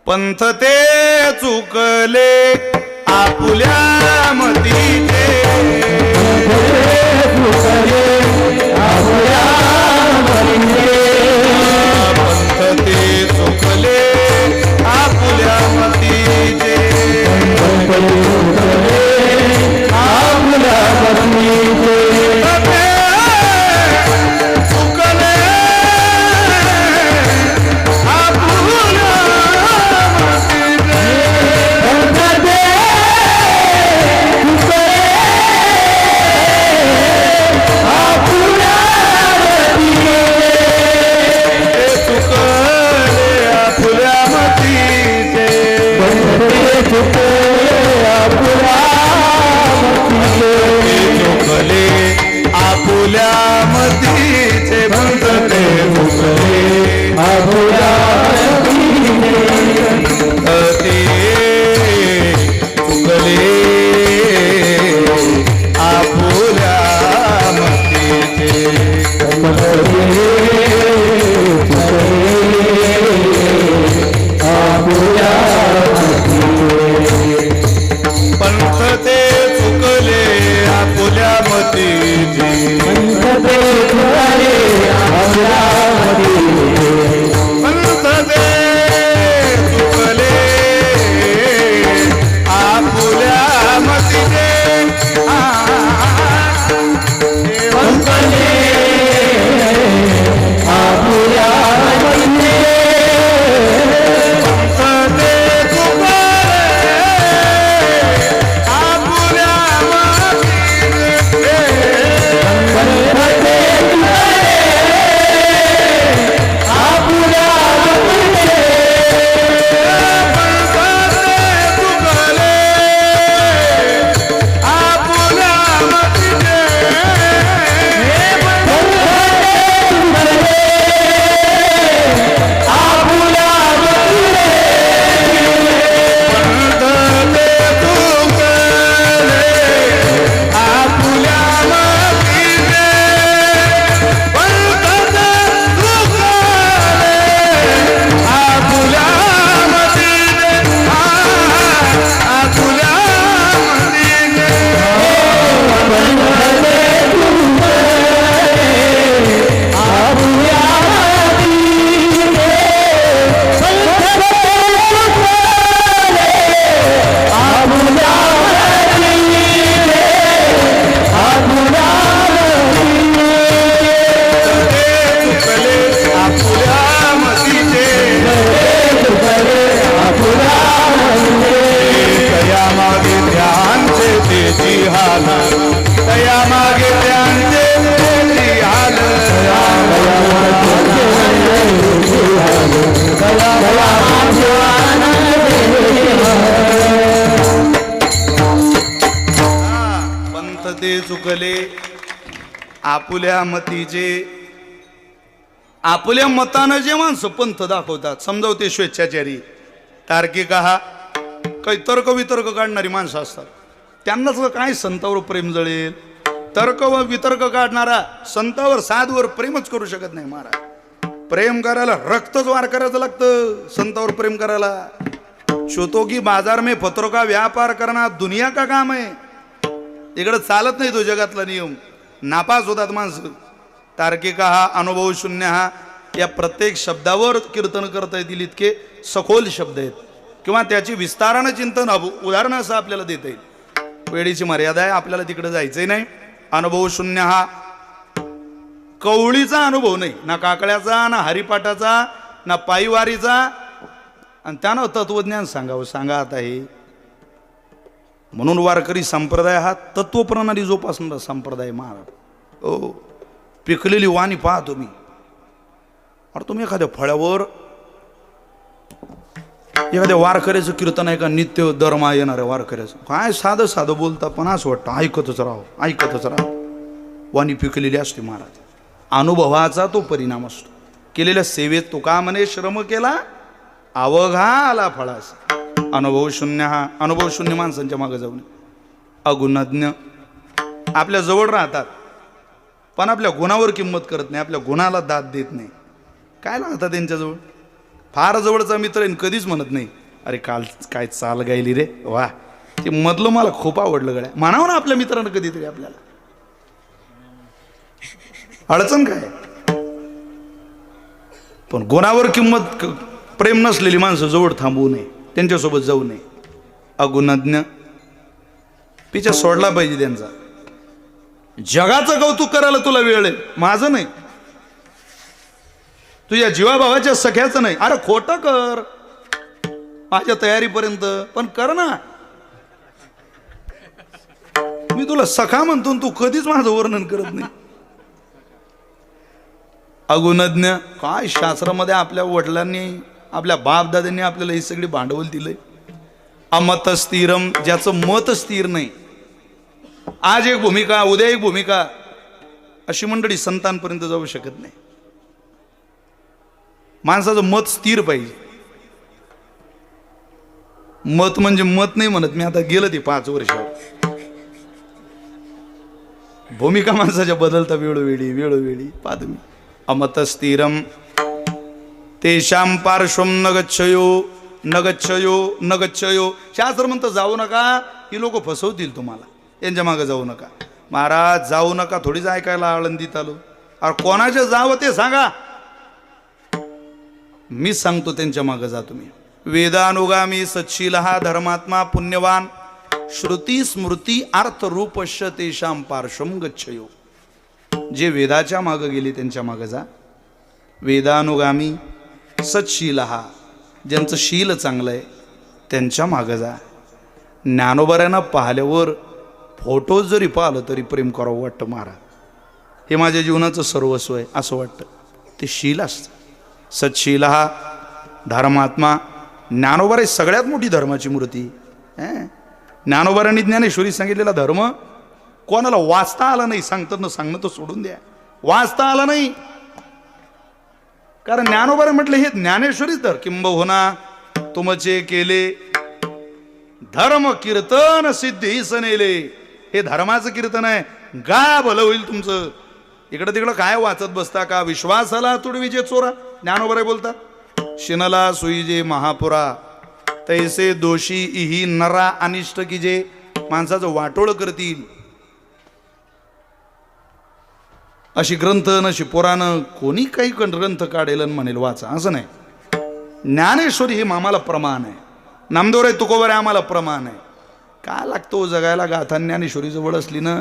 पंथ ते चुकले आपुल्या मतीचे, पंथ ते चुकले आपुल्या मतीचे, चुकले आपुल्या मतीचे. आपल्या मतानं जे माणसं पंथ दाखवतात, समजावते स्वेच्छाचारी, तार्किक हा काही तर्क वितर्क काढणारी माणसं असतात. त्यांनाच काय संतावर प्रेम जळेल. तर्क व वितर्क काढणारा संतावर साधवर प्रेमच करू शकत नाही महाराज. प्रेम करायला रक्तच वार करायचं लागतं संतावर प्रेम करायला. शोतो की बाजार में फतरो का व्यापार करना दुनिया का काम आहे. इकडं चालत नाही तो जगातला नियम. नापास होतात माणसं. तार्किक हा, अनुभव शून्य हा, या प्रत्येक शब्दावर कीर्तन करता येतील इतके सखोल शब्द आहेत. किंवा त्याची विस्तारानं चिंतन उदाहरण असं आपल्याला देता येईल. वेळेची मर्यादा आहे, आपल्याला तिकडे जायचंही नाही. अनुभव शून्य हा कवळीचा अनुभव नाही, ना काकड्याचा, ना हरिपाठाचा, ना पायीवारीचा. आणि त्यानं तत्वज्ञान सांगावं. सांगा आता हे. म्हणून वारकरी संप्रदाय हा तत्वप्रणाली जोपासणारा संप्रदाय महाराज. हो, पिकलेली वाणी पहा तुम्ही. अरे तुम्ही एखाद्या फळ्यावर एखाद्या वारकऱ्याचं कीर्तन आहे का, नित्य दरमा येणार आहे वारकऱ्याचं, काय साधं साधं बोलता, पण असं वाटतं ऐकतच राहो ऐकतच राहो. वाणी पिकलेली असते महाराज. अनुभवाचा तो परिणाम असतो. केलेल्या सेवेत तो का म्हणे, श्रम केला अवघा आला फळास. अनुभव शून्य हा अनुभव शून्य माणसांच्या मागे जाऊन अगुणज्ञ आपल्या जवळ राहतात, पण आपल्या गुणावर किंमत करत नाही, आपल्या गुणाला दाद देत नाही. काय लागतं त्यांच्याजवळ. फार जवळचा मित्र आहे, कधीच म्हणत नाही अरे काल काय चाल गायली रे, वा ते मधलं मला खूप आवडलं गड्या. म्हणावं ना आपल्या मित्रांना कधीतरी. आपल्याला अडचण काय. पण गुणावर किंमत प्रेम नसलेली माणसं जवळ थांबवू नये, त्यांच्यासोबत जाऊ नये. अगुणज्ञ पिछा सोडला पाहिजे त्यांचा. जगाचं कौतुक करायला तुला वेळ आहे, माझं नाही. तुझ्या जीवाभावाच्या सख्याचं नाही. अरे खोटं कर माझ्या तयारीपर्यंत, पण कर ना. मी तुला सखा म्हणतो, तू कधीच माझं वर्णन करत नाही. अगुणज्ञ काय शास्त्रामध्ये आपल्या वडिलांनी आपल्या बापदाद्यांनी आपल्याला ही सगळी भांडवल दिलंय. अमत स्थिरम, ज्याचं मत स्थिर नाही. आज एक भूमिका उद्या एक भूमिका, अशी मंडळी संतांपर्यंत जाऊ शकत नाही. माणसाचं मत स्थिर पाहिजे. मत म्हणजे मत नाही म्हणत मी, आता गेलं ते 5 वर्षावर. भूमिका माणसाच्या बदलता वेळोवेळी वेळोवेळी. पहा तुम्ही. अमत स्थिरम तेषां पार्श्वम न गच्छयो न गच्छयो न गच्छयो. शास्त्र म्हणतं जाऊ नका, ही लोक फसवतील तुम्हाला, यांच्या मागे जाऊ नका. महाराज जाऊ नका थोडीच ऐकायला आळंदीत आलो. अरे कोणाच्या जावं ते सांगा, मी सांगतो त्यांच्या मागे जा तुम्ही. वेदानुगामी सच्शील हा धर्मात्मा पुण्यवान श्रुती स्मृती अर्थ रूपश्च तेषां पार्श्वम गच्छयो. जे वेदाच्या मागे गेले त्यांच्या मागे जा. वेदानुगामी सच्शील हा, ज्यांचं शील चांगलं आहे त्यांच्या मागे जा. ज्ञानोबऱ्यांना पाहिल्यावर फोटो जरी पाहिलं तरी प्रेम करावं वाटतं. महाराज हे माझ्या जीवनाचं सर्वस्व आहे असं वाटतं. ते शील असतं. सच्शील हा धर्मात्मा. ज्ञानोबा ही सगळ्यात मोठी धर्माची मूर्ती. ज्ञानोबारांनी ज्ञानेश्वरी सांगितलेला धर्म कोणाला वाचता आला नाही. सांगतात ना, सांगणं तर सोडून द्या, वाचता आला नाही. कारण ज्ञानोबारे म्हटलं हे ज्ञानेश्वरीच धर. किंबहुना तुमचे केले धर्म कीर्तन सिद्धी सनेले. हे धर्माचं कीर्तन आहे. गा भलं होईल तुमचं. इकडं तिकडं काय वाचत बसता का. विश्वासाला तुडवीजे चोरा. ज्ञानोबरे बोलतात. शिनला सुईजे महापुरा तैसे दोषी इही नरा अनिष्ट की जे. माणसाचं वाटोळ करतील अशी ग्रंथ नशी पुराण कोणी काही ग्रंथ काढेल आणि म्हणेल वाचा, असं नाही. ज्ञानेश्वरी हे आम्हाला प्रमाण आहे. नामदेवराय तुकोबारे आम्हाला प्रमाण आहे. काय लागतो जगायला. गाथा ज्ञानेश्वरी जवळ असली ना,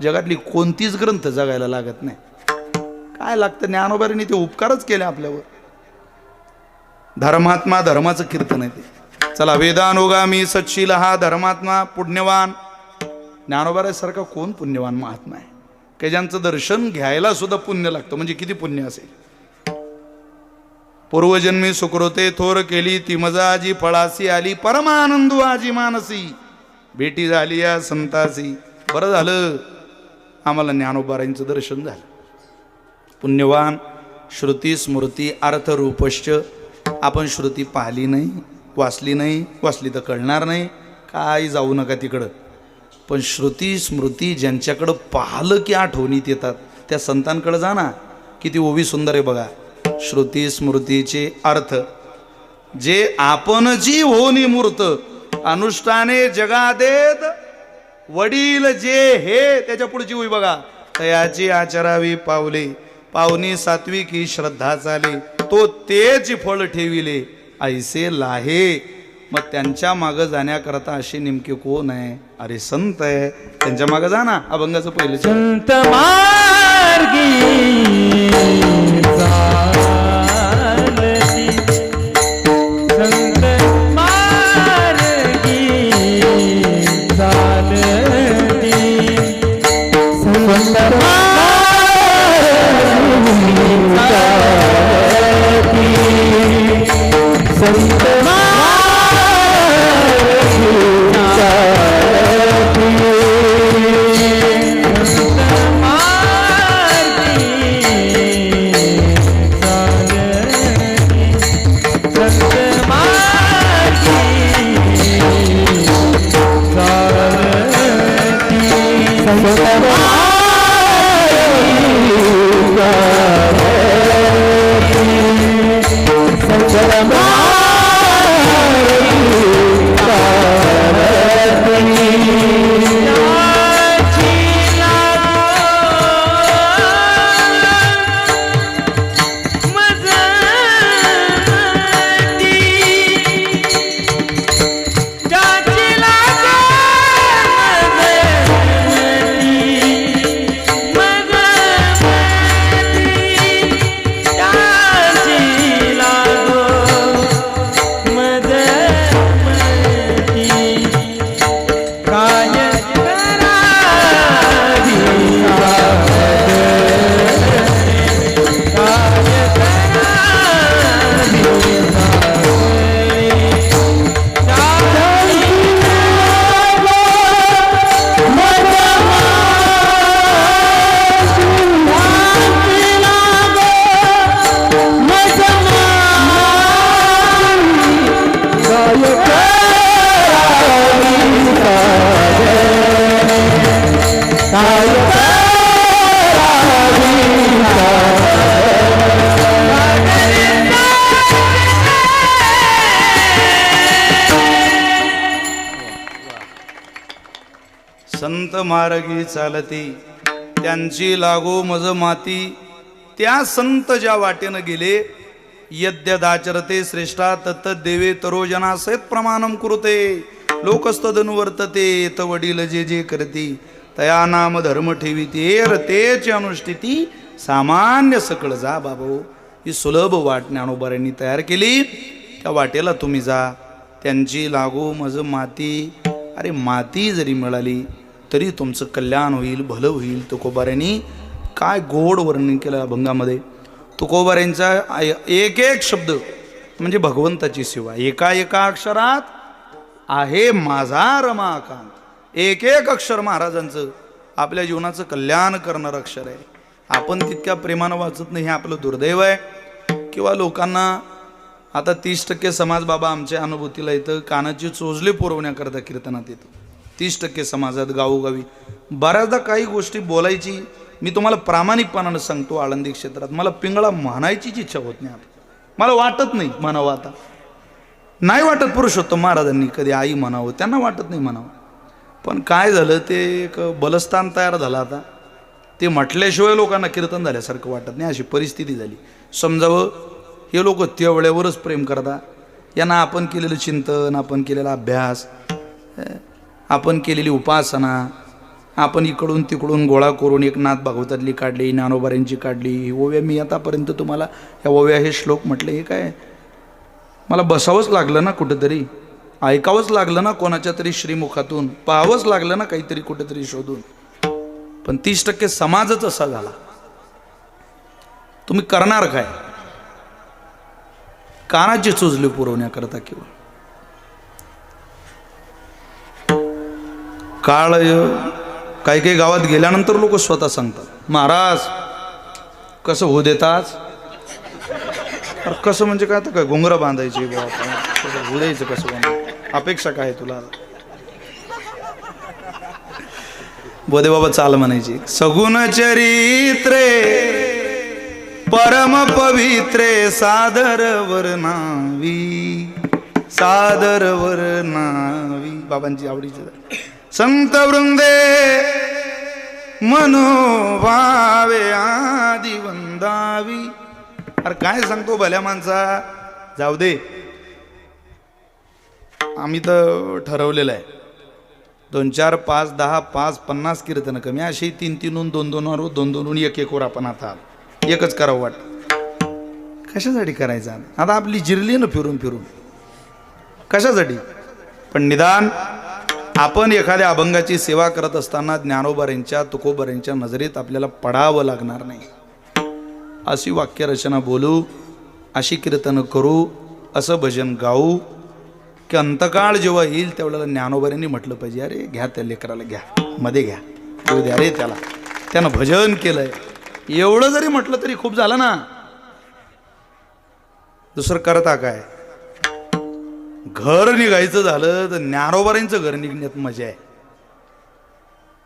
जगातली कोणतीच ग्रंथ जगायला लागत नाही. काय लागतं. ज्ञानोबारीने ते उपकारच केले आपल्यावर. धर्मात्मा धर्माचं कीर्तन आहे ते. चला. वेदानुगामी सच्शील हा धर्मात्मा पुण्यवान. ज्ञानोबाऱ्यासारखा कोण पुण्यवान महात्मा आहे की ज्यांचं दर्शन घ्यायला सुद्धा पुण्य लागतं. म्हणजे किती पुण्य असेल. पूर्वजन्मी सुकृते थोर केली ती मजा आजी फळासी आली परमानंदू आजी मानसी. भेटी झाली या संतासी. बरं झालं आम्हाला ज्ञानोबारांचं दर्शन झालं. पुण्यवान श्रुती स्मृती अर्थ रूपश्च. आपण श्रुती पाहिली नाही, वाचली नाही, वाचली तर कळणार नाही. काय जाऊ नका तिकडं. पण श्रुती स्मृती ज्यांच्याकडं पाहिलं की आठवणीत येतात त्या संतांकडे जा ना. किती ओवी सुंदर आहे बघा. श्रुती स्मृतीचे अर्थ जे आपण जी होनी मूर्त अनुष्ठाने जगादेत वडील जे हे. त्याच्या पुढची ओवी बघा. तयाची आचरावी पावले पावनी सात्विकी श्रद्धा चाले तो तेच फळ ठेविले ऐसे लाहे मग त्यांच्या मागं जाण्याकरता असे नेमके कोण आहे? अरे संत आहे, त्यांच्या मागं जा ना. अभंगाचं पहिलं संत मार्गी चालती, संत मार्गी चालती, संत मार्गी चालती, संत संत मार्गी चालती, त्यांची लागो मज माती. त्या संत ज्या वाटेनं गेले, यद्यदाचरते श्रेष्ठा तत्त देवे तरोजना सहित प्रमाणम कुरुते, लोकस्तदनुवर्तते त वडील जे जे करती, तया नाम धर्म ठेविते रतेची अनुष्ठिती, सामान्य सकळ जा. बाबो, ही सुलभ वाट ज्ञानोबाऱ्यांनी तयार केली, त्या वाटेला तुम्ही जा. त्यांची लागो मज माती. अरे माती जरी मिळाली तरी तुमचं कल्याण होईल, भलं होईल. तुकोबाऱ्यांनी काय गोड वर्णन केलं अभंगामध्ये. तुकोबाऱ्यांचा एक एक शब्द म्हणजे भगवंताची सेवा. एका एका अक्षरात आहे माझा रमाकांत. एक एक अक्षर महाराजांचं आपल्या जीवनाचं कल्याण करणारं अक्षर आहे. आपण तितक्या प्रेमानं वाचत नाही, हे आपलं दुर्दैव आहे. किंवा लोकांना आता 30% समाज बाबा आमच्या अनुभूतीला येतं, कानाची चोचले पुरवण्याकरता कीर्तनात येतं. 30% समाजात गावोगावी बऱ्याचदा काही गोष्टी बोलायची, मी तुम्हाला प्रामाणिकपणानं सांगतो, आळंदी क्षेत्रात मला पिंगळा म्हणायचीच इच्छा होत नाही. मला वाटत नाही म्हणावं. आता नाही वाटत पुरुषोत्तम महाराजांनी कधी आई म्हणावं, त्यांना वाटत नाही म्हणावं. पण काय झालं, ते एक बलस्थान तयार झालं. आता ते म्हटल्याशिवाय लोकांना कीर्तन झाल्यासारखं वाटत नाही, अशी परिस्थिती झाली. समजावं, हे लोक तेवढ्यावरच प्रेम करतात. यांना आपण केलेलं चिंतन, आपण केलेला अभ्यास, आपण केलेली उपासना, आपण इकडून तिकडून गोळा करून एक नाथ भागवतातली काढली, ज्ञानोबाऱ्यांची काढली, ही ओव्या मी आतापर्यंत तुम्हाला ह्या ओव्या हे श्लोक म्हटले. हे काय मला बसावंच लागलं ना, कुठंतरी ऐकावंच लागलं ना, कोणाच्या तरी श्रीमुखातून पाहावंच लागलं ना, काहीतरी कुठेतरी शोधून. पण 30% समाजच असा झाला. तुम्ही करणार काय? कानाची चोचली पुरवण्याकरता किंवा काळ काही काही गावात गेल्यानंतर लोक स्वतः सांगतात, महाराज कसं होऊ देतात. कसं म्हणजे काय, तर काय घुंगरं बांधायची होऊ द्यायचं कसं, अपेक्षा काय तुला? बोधे बाबा चाल म्हणायची. सगुण चरित्रे परम पवित्रे सादर वर्णावी, सादर वर्णावी. बाबांची आवडीची संत वृंदे मनोभावे आदि वंदावी. अरे काय सांगतो भल्या माणसा, जाऊ दे. आम्ही तर ठरवलेलं आहे 2 4 5 10 5 50 कीर्तन कमी अशी 3 3 2 2 वर 2 2 1 1 वर आपण आता एकच करावं वाटतं. कशासाठी करायचं आता आपली जिरली ना फिरून फिरून कशासाठी. पण निदान आपण एखाद्या अभंगाची सेवा करत असताना ज्ञानोबाऱ्यांच्या तुकोबाऱ्यांच्या नजरेत आपल्याला पडावं लागणार नाही अशी वाक्यरचना बोलू, अशी कीर्तन करू, असं भजन गाऊ की अंतकाळ जेव्हा येईल त्यावेळेला ज्ञानोबाऱ्यांनी म्हटलं पाहिजे अरे घ्या त्या लेकराला घ्या मध्ये घ्या देऊ द्या रे त्याला त्यानं भजन केलंय. एवढं जरी म्हटलं तरी खूप झालं ना. दुसरं करता काय. घर निघायचं झालं तर ज्ञानोबाऱ्यांचं घर निघण्यात मजा आहे.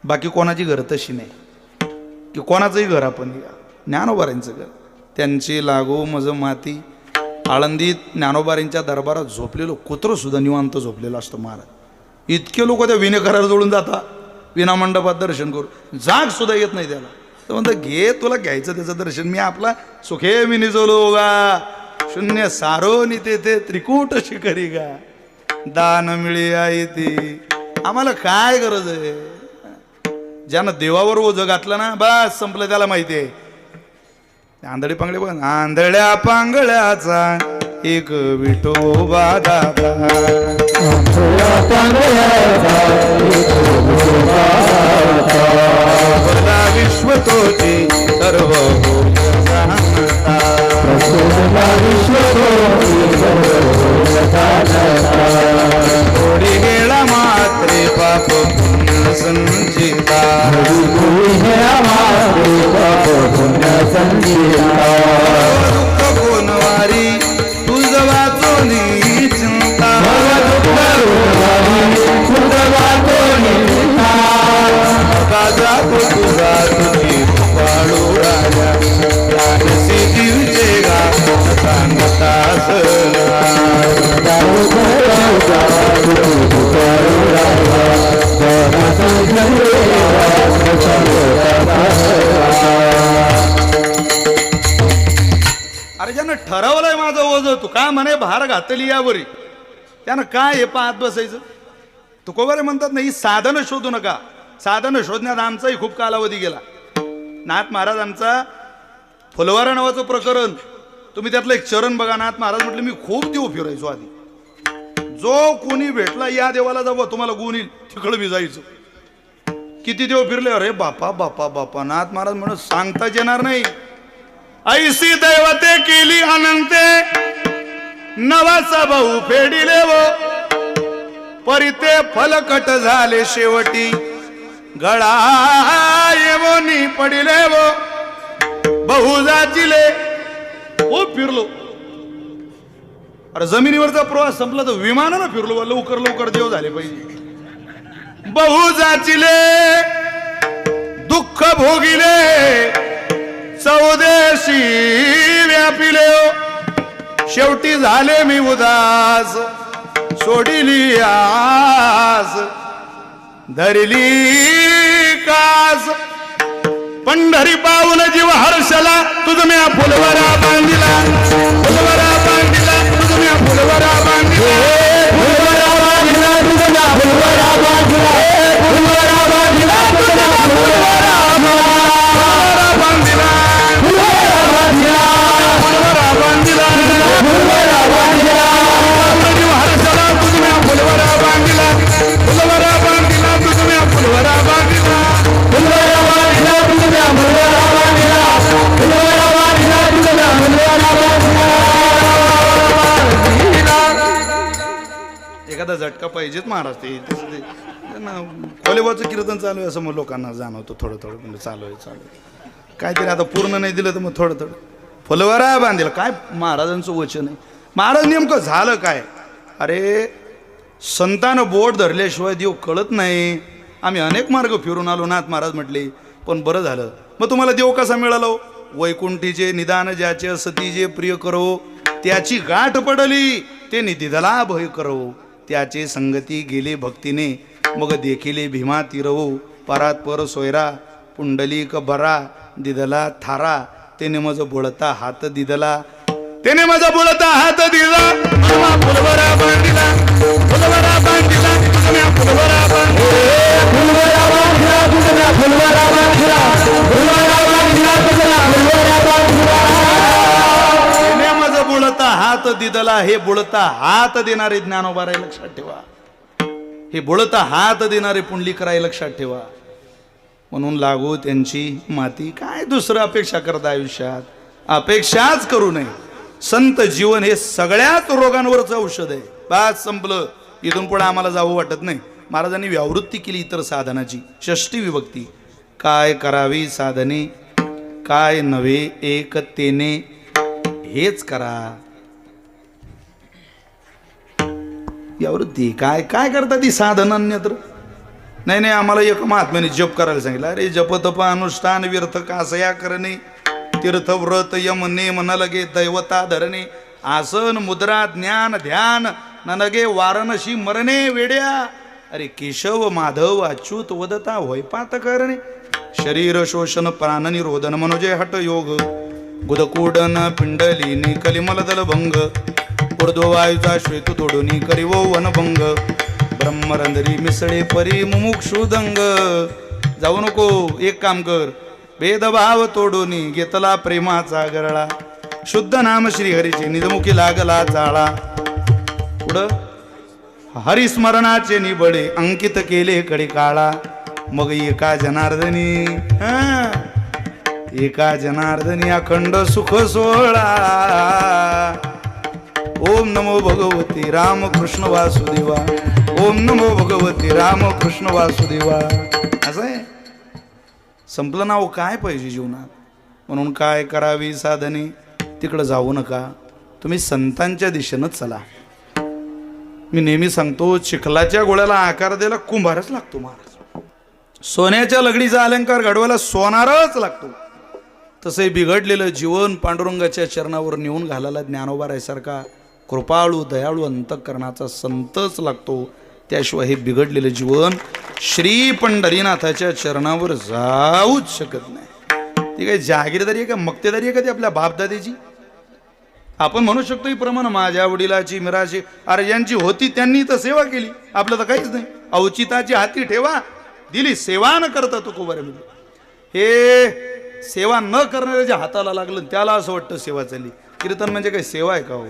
बाकी कोणाची घर तशी नाही की कोणाचंही घर आपण ज्ञानोबाऱ्यांचं घर. त्यांची लागू मज माती. आळंदीत ज्ञानोबाऱ्यांच्या दरबारात झोपलेलो कुत्रं सुद्धा निवांत झोपलेलं असतं महाराज. इतके लोक त्या विनेकरार जोडून जातात विनामंडपात दर्शन करू जाग सुद्धा येत नाही त्याला. तर म्हणतं घे तुला घ्यायचं त्याचं दर्शन मी आपला सुखे मी निजवलो गा शून्य सारो निते ते त्रिकूट शिखरी गा दान मिळे आहे ती. आम्हाला काय गरज आहे. ज्यानं देवावर ओझं घातलं ना बस संपलं त्याला माहिती आहे. आंधळे पांगळे बघ आंधळ्या पांगळ्याचा एक विठोबा दादा विश्व तोची सर्व थोडी गेला मात्रे पाप संचिता दुःख कोणवारी तुझ वाचोनी चिंता गाजा तुझा तुझी पाळू राजा दिवचे गा सांगता अरे ज्यानं ठरवलंय माझं ओझं तू काय म्हणे भार घातली यावरी त्यानं काय हे पाहत बसायचं. तुकोबारे म्हणतात नाही साधनं शोधू नका. साधनं शोधण्यात आमचाही खूप कालावधी गेला. नाथ महाराज आमचा फुलवारा नावाचं प्रकरण तुम्ही त्यातलं एक चरण बघा. नाथ महाराज म्हटलं मी खूप देव फिरायचो आधी. जो कोणी भेटला या देवाला जावं तुम्हाला गुण येईल तिकडं मी जायचो. किती देव फिरले अरे बापा बापा बापा. नाथ महाराज म्हणत सांगताच येणार नाही. ऐसी दैवते केली अनंते नवाचा भाऊ फेडिले वो परिते फलकट झाले शेवटी गळा येवोनी पडिले वो बहु जाचिले. ओ फिरलो अरे जमिनीवरचा प्रवास संपला तर विमानानं फिरलो लवकर लवकर देव झाले पाहिजे. बहु जाचिले दुःख भोगिले चौदेशी व्यापिले शेवटी झाले मी उदास सोडिली आस धरली कास पंढरी पाऊल जीव हर्षला तुझ मी फुलवरा बांधिला फुलवरा बांधिला तुझ मी फुलवरा बांधिला फुलवरा बांधिला तुझ मी फुलवरा बांधिला फुलवरा बांधिला तुझ मी फुलवरा बांधिला फुलवरा बांधिला फुलवरा बांधिला फुलवरा बांधिला जीव हर्षला तुझ मी फुलवरा बांधिला फुलवरा बांधिला तुझ मी फुलवरा बांधिला फुलवरा बांधिला तुझ मी फुलवरा बांधिला फुलवरा बांधिला तुझ मी फुलवरा बांधिला. एखादा झटका पाहिजेत महाराज. ते खोलेबाचं कीर्तन चालू आहे असं मग लोकांना जाणवतं थोडं थोडं म्हणजे चालू आहे काहीतरी. आता पूर्ण नाही दिलं तर मग थोडं थोडं फुलवरा बांधेल काय महाराजांचं वचन आहे. महाराज नेमकं झालं काय. अरे संतानं बोट धरल्याशिवाय देव कळत नाही. आम्ही अनेक मार्ग फिरून आलो नाथ महाराज म्हटले पण बरं झालं. मग तुम्हाला देव कसा मिळालो. वैकुंठीचे निदान ज्याचे सतीजे प्रिय करो त्याची गाठ पडली ते निधिदला भय करो त्याचे संगती गेले भक्तीने मग देखिले भीमा तिरवो परात पर सोयरा पुंडलिक बरा दिदला थारा तेने मज बोलता हात दिदला तेने माझा बोलता हात दिला फुलवरा बांधिला फुलवरा विदला हे बुळता हात देणारे ज्ञानोबा राय लक्षात ठेवा. हे बुळता हात देणारे पुंडलिकराय लक्षात ठेवा. म्हणून लागू त्यांची माती. काय दुसरं अपेक्षा करता आयुष्यात? अपेक्षाच करू नये. संत जीवन हे सगळ्याच रोगांवरचं औषध आहे. बस संपलं. इथून पुढे आम्हाला जावं वाटत नाही. महाराजांनी व्यावृत्ती केली इतर साधनाची. षष्टी विभक्ती. काय करावी साधने, काय नव्हे एकतेने हेच करा. यावृत्ती काय काय करता ती साधन अन्यत्र. नाही नाही आम्हाला एक महात्म्याने जप करायला सांगितलं. अरे जप तप अनुष्ठान व्यर्थ कासया करणे, तीर्थ व्रत यम नेम न लगे दैवता धरणे, आसन मुद्रा ज्ञान ध्यान न लगे वारणशी मरणे वेड्या. अरे केशव माधव अच्युत वदता वैपात करणे, शरीर शोषण प्राण निरोधन मनोजय हट योग, गुदकूडन पिंडलीनी कलिमल दल भंग, ऊर्ध्ववायूचा श्वेत तोडुनी करिवो वनभंग, ब्रह्मरंध्री मिसळे परी मुमुक्षुदंग. जाऊ नको, एक काम कर, भेदभाव तोडुनी घेतला प्रेमाचा गरळा, शुद्ध नाम श्री हरीचे निजमुखी लागला जाळा. पुढं हरिस्मरणाचे निबडे अंकित केले कडे काळा. मग एका जनार्दनी एका जनार्दनी अखंड सुख सोहळा. ओम नमो भगवती राम कृष्ण वासुदेवा, ओम नमो भगवती राम कृष्ण वासुदेवा. असं आहे. संपलं नाव. काय पाहिजे जीवनात? म्हणून काय करावी साधने, तिकडं जाऊ नका. तुम्ही संतांच्या दिशेनंच चला. मी नेहमी सांगतो, चिखलाच्या गोळ्याला आकार द्यायला कुंभारच लागतो महाराज. सोन्याच्या लगडीचा अलंकार घडवायला सोनारच लागतो. तसे बिघडलेलं जीवन पांडुरंगाच्या चरणावर नेऊन घालायला ज्ञानोबारायसारखा कृपाळू दयाळू अंतःकरणाचा संतच लागतो. त्याशिवाय हे बिघडलेलं जीवन श्री पंढरीनाथाच्या चरणावर जाऊच शकत नाही. ती काही जागीरदारी आहे का मक्तेदारी आहे का ती आपल्या बापदादेची? आपण म्हणू शकतो ही प्रमाण माझ्या वडिलाची मिराची, अरे ज्यांची होती त्यांनी तर सेवा केली, आपलं तर काहीच नाही. अवचिताची हाती ठेवा, दिली सेवा न करता तो कुवारे म्हणजे. हे सेवा न करणाऱ्याच्या हाताला लागलं त्याला असं वाटतं सेवा चालली. कीर्तन म्हणजे काही सेवा आहे का हो?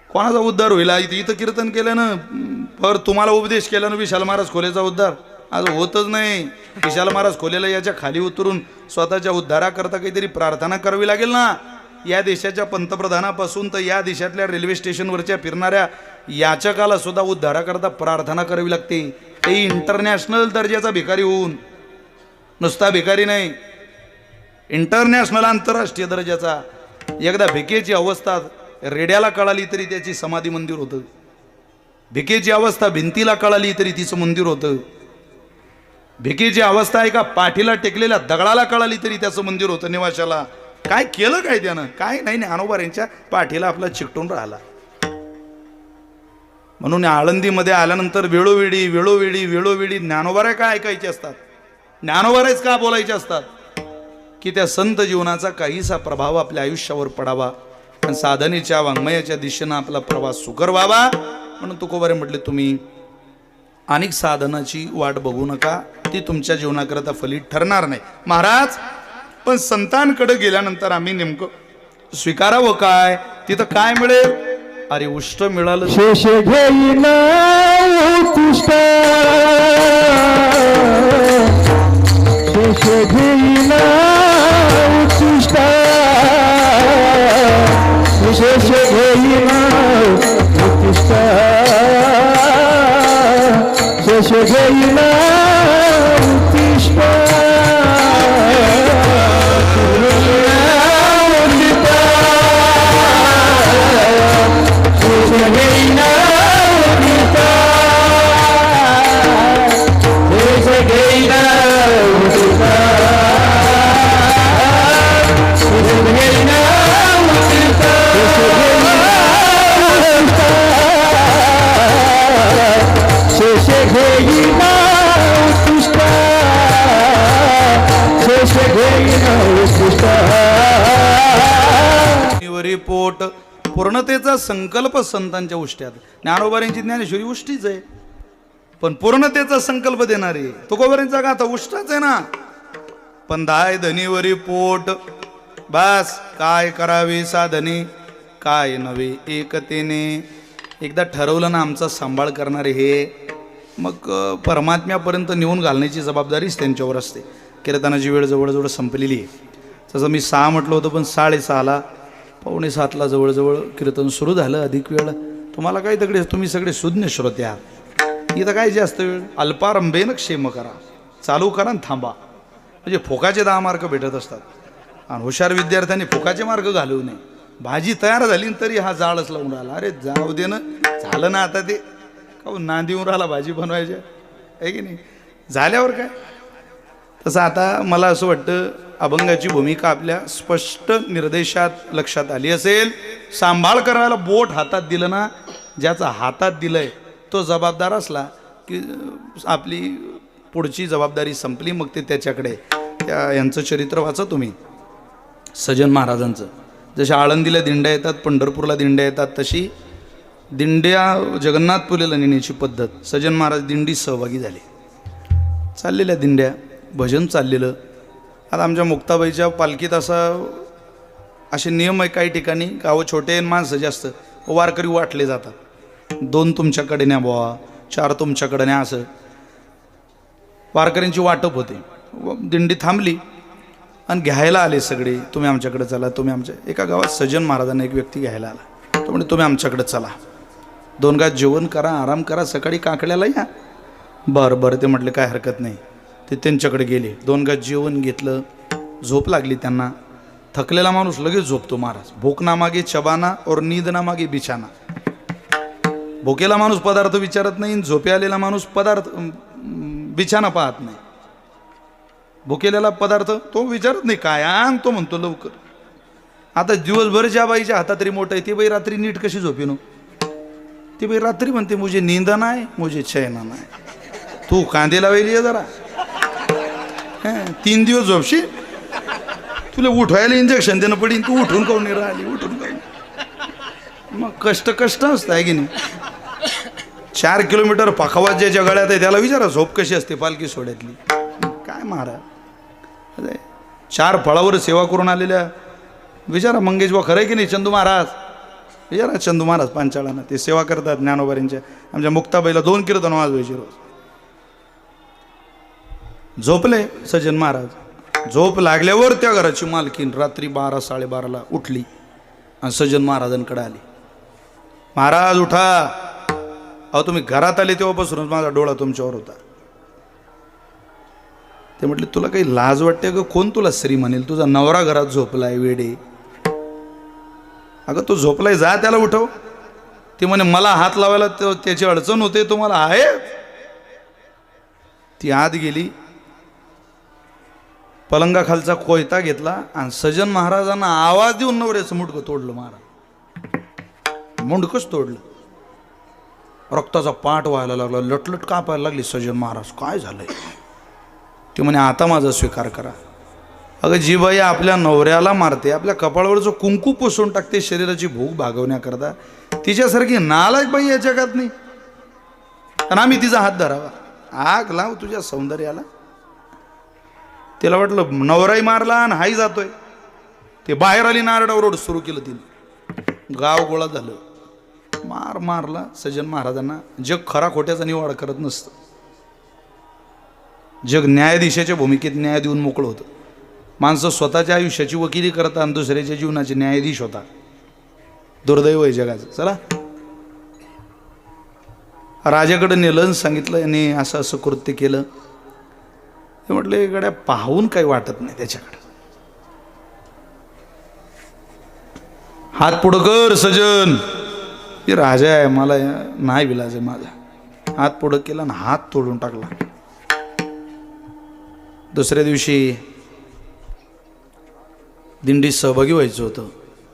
कोणाचा उद्धार होईल? इथं कीर्तन केल्यानं पर तुम्हाला उपदेश केल्यानं विशाल महाराज खोलेचा उद्धार आज होतच नाही. विशाल महाराज खोलेला याच्या खाली उतरून स्वतःच्या उद्धाराकरता काहीतरी प्रार्थना करावी लागेल ना. या देशाच्या पंतप्रधानापासून तर या देशातल्या रेल्वे स्टेशनवरच्या फिरणाऱ्या याचकाला सुद्धा उद्धाराकरता प्रार्थना करावी लागते. ते इंटरनॅशनल दर्जाचा भिकारी होऊन, नुसता भिकारी नाही, इंटरनॅशनल आंतरराष्ट्रीय दर्जाचा. एकदा भिकेची अवस्था रेड्याला कळाली तरी त्याची समाधी मंदिर होतं. भिकेची अवस्था भिंतीला कळाली तरी तिचं मंदिर होतं. भिकेची अवस्था एका पाठीला टेकलेल्या दगडाला कळाली तरी त्याचं मंदिर होतं निवाशाला. काय केलं काय त्यानं? काय नाही. ज्ञानोबा यांच्या पाठीला आपला चिकटून राहिला. म्हणून आळंदीमध्ये आल्यानंतर वेळोवेळी वेळोवेळी वेळोवेळी ज्ञानोबाराय काय ऐकायचे असतात, ज्ञानोबारायच का बोलायचे असतात, की त्या संत जीवनाचा काहीसा प्रभाव आपल्या आयुष्यावर पडावा आणि साधनेच्या वाङ्मयाच्या दिशेनं आपला प्रवास सुकर व्हावा. म्हणून तुकोबारे म्हटले, तुम्ही अनेक साधनाची वाट बघू नका, ती तुमच्या जीवनाकरता फलित ठरणार नाही. महाराज, पण संतांकडे गेल्यानंतर आम्ही नेमकं स्वीकारावं काय? तिथं काय मिळेल? अरे उष्ट मिळालं. शेष घेईना उत्कृष्ट, शेष घेईना उत्कृष्ट, शेष घेईना उत्कृष्ट, शेष घेईना उत्कृष्ट. पोट पूर्णतेचा संकल्प संतांच्या उष्ट्यात. ज्ञानोबाऱ्यांची ज्ञानेश्वरी उष्टीच आहे, पण पूर्णतेचा संकल्प देणारी तुकोबाऱ्यांचा गाथा उष्टाच आहे ना. पण दाय धनीवरी पोट, बस काय करावे साधने, काय नव्हे एकतेने. एकदा ठरवलं ना आमचा सांभाळ करणारे हे, मग परमात्म्यापर्यंत नेऊन घालण्याची जबाबदारीच त्यांच्यावर असते. कीर्तनाची वेळ जवळजवळ संपलेली आहे. तसं मी 6 म्हटलं होतं, पण 6:30ला 6:45ला जवळजवळ कीर्तन सुरू झालं. अधिक वेळ तुम्हाला काय तिकडे, तुम्ही सगळे सुज्ञ श्रोते आहात. इथं काय जास्त वेळ, अल्पारंभेनं क्षेम करा, चालू करा आणि थांबा. म्हणजे फोकाचे 10 मार्क भेटत असतात. आणि हुशार विद्यार्थ्यांनी फोकाचे मार्क घालवू नये. भाजी तयार झाली तरी हा जाळच लावून राहिला. अरे जाऊ दे ना, झालं ना आता ते का नांदी येऊन राहिला भाजी बनवायच्या, आहे की नाही. झाल्यावर काय. तसं आता मला असं वाटतं अभंगाची भूमिका आपल्या स्पष्ट निर्देशात लक्षात आली असेल. सांभाळ करायला बोट हातात दिलं ना, ज्याचा हातात दिलंय तो जबाबदार असला की आपली पुढची जबाबदारी संपली. मग ते त्याच्याकडे. यांचं चरित्र वाचा तुम्ही सजन महाराजांचं. जशा आळंदीला दिंड्या येतात, पंढरपूरला दिंड्या येतात, तशी दिंड्या जगन्नाथपुरीला नेण्याची पद्धत. सजन महाराज दिंडी सहभागी झाले. चाललेल्या दिंड्या, भजन चाललेलं. आता आमच्या मुक्ताबाईच्या पालखीत असे नियम आहे. काही ठिकाणी गावं छोटे आणि माणसं जास्त, वारकरी वाटले जातात. 2 तुमच्याकडे न्या बुवा, 4 तुमच्याकडे न्या, असं वारकऱ्यांची वाटप होते. दिंडी थांबली आणि घ्यायला आले सगळे. तुम्ही आमच्याकडे चला, तुम्ही आमच्या. एका गावात सजन महाराजांना एक व्यक्ती घ्यायला आला. तो म्हणजे तुम्ही आमच्याकडे चला, 2 घास जेवण करा, आराम करा, सकाळी काकड्याला या. बरं बरं ते म्हटले काय हरकत नाही. ते त्यांच्याकडे गेले. 2 घास जेवण घेतलं. झोप लागली त्यांना. थकलेला माणूस लगेच झोपतो महाराज. भूक ना मागे चबाना और नींद ना मागे बिछाना. भुकेला माणूस पदार्थ विचारत नाही, झोपे आलेला माणूस बिछाना पाहत नाही. भुकेलेला पदार्थ तो विचारत नाही काय आण, तो म्हणतो लवकर. आता दिवसभर ज्या बाईच्या हातात रिमोट आहे ती बाई रात्री नीट कशी झोपेनो. ती बाई रात्री म्हणते मुझे नींद नाही, मुझे चैन नाही. तू कांदे लावायली आहे जरा, 3 दिवस झोपशी, तुला उठवायला इंजेक्शन देणं पडीन. तू उठून काऊन नाही राहिली, उठून काऊन. मग कष्ट असतं आहे की नाही. 4 किलोमीटर पाखावात ज्याच्या गळ्यात आहे त्याला विचारा झोप कशी असते पालखी सोड्यातली. काय महाराज 4 फळावर सेवा करून आलेल्या विचारा. मंगेशबा खरं आहे की नाही. चंदू महाराज विचारा, चंदू महाराज पांचाळांना ते सेवा करतात ज्ञानोबारींच्या. आमच्या मुक्ताबाईला 2 कीर्तन वाजवायचे रोज. झोपले सजन महाराज. झोप लागल्यावर त्या घराची मालकीन रात्री 12-12:30ला उठली आणि सजन महाराजांकडे आली. महाराज उठा. अहो तुम्ही घरात आले तेव्हापासूनच माझा डोळा तुमच्यावर होता. ते म्हटले तुला काही लाज वाटते ग, कोण तुला स्त्री म्हणेल, तुझा नवरा घरात झोपलाय वेडे. अगं तो झोपलाय, जा त्याला उठव. ती म्हणे मला हात लावायला त्याची अडचण होते, तुम्हाला आहे. ती आत गेली, पलंगाखालचा कोयता घेतला आणि सजन महाराजांना आवाज देऊन नवऱ्याचं मुंडकं तोडलं. महाराज मुंडकंच तोडलं. रक्ताचा पाठ व्हायला लागला, लटलट कापायला लागली. सजन महाराज काय झालंय. ते म्हणे आता माझा स्वीकार करा. अगं जी बाई आपल्या नवऱ्याला मारते, आपल्या कपाळावरचं कुंकू पुसून टाकते शरीराची भूक भागवण्याकरता, तिच्यासारखी नालायक बाई या जगात नाही. आणि आम्ही तिचा हात धरावा. आग लाव तुझ्या सौंदर्याला. तिला वाटलं नवराही मारला आणि हाही जातोय. ते बाहेर आली, नारडावर रोड सुरू केलं तिने. गाव गोळा झालं. मारला सजन महाराजांना. जग खरा खोट्याचा निवाडा करत नसतं. जग न्यायाधीशाच्या भूमिकेत न्याय देऊन मोकळं होतं. माणसं स्वतःच्या आयुष्याची वकिली करतात आणि दुसऱ्याच्या जीवनाचे न्यायाधीश होता. दुर्दैव आहे जगाचं. चला राजाकडे नेलं, सांगितलं याने असं असं कृत्य केलं. ते म्हटले गड्या पाहून काही वाटत नाही त्याच्याकडे. हात पुढं कर सजन. मी राजा आहे, मला नाही विलाज आहे माझा. हात पुढं केला आणि हात तोडून टाकला. दुसऱ्या दिवशी दिंडीत सहभागी व्हायचं होतं.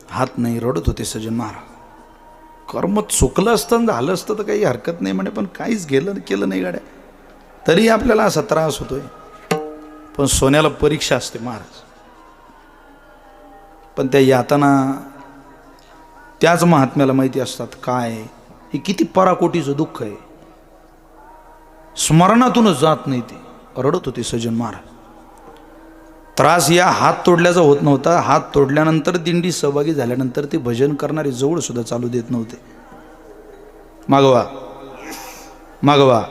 हात नाही, रडत होते सजन महाराज. कर्म चुकलं असतं, झालं असतं तर काही हरकत नाही म्हणे, पण काहीच केलं नाही गाड्या. तरी आपल्याला असा त्रास होतोय. पण सोन्याला परीक्षा असते महाराज. पण त्या यातना त्याच महात्म्याला माहिती असतात. काय हे किती पराकोटीचं दुःख आहे, स्मरणातूनच जात नाही. ते रडत होते सजन महाराज. त्रास या हात तोडल्याचा होत नव्हता. हात तोडल्यानंतर दिंडी सहभागी झाल्यानंतर ते भजन करणारे जवळ सुद्धा चालू देत नव्हते. मागवा मागवा.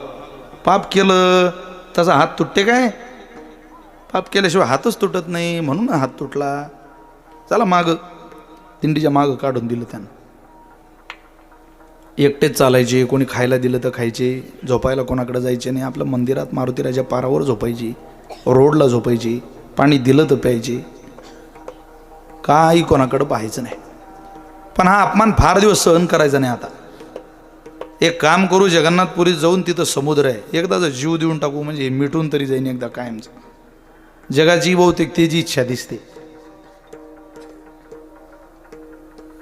पाप केलं त्याचा हात तुटते काय? पाप केल्याशिवाय हातच तुटत नाही, म्हणून हात तुटला. चला माग. दिंडीच्या मागं काढून दिलं त्यांना. एकटेच चालायचे, कोणी खायला दिलं तर खायचे, झोपायला कोणाकडे जायचे नाही. आपलं मंदिरात मारुतीराजा पारावर झोपायची, रोडला झोपायची, पाणी दिलं तर प्यायचे, काही कोणाकडं पाहायचं नाही. पण हा अपमान फार दिवस सहन करायचा नाही. आता एक काम करू, जगन्नाथपुरीत जाऊन तिथं समुद्र आहे, एकदाचा जीव देऊन टाकू, म्हणजे मिटून तरी जाईन एकदा कायमचं. जगाची बहुतेक त्याची इच्छा दिसते.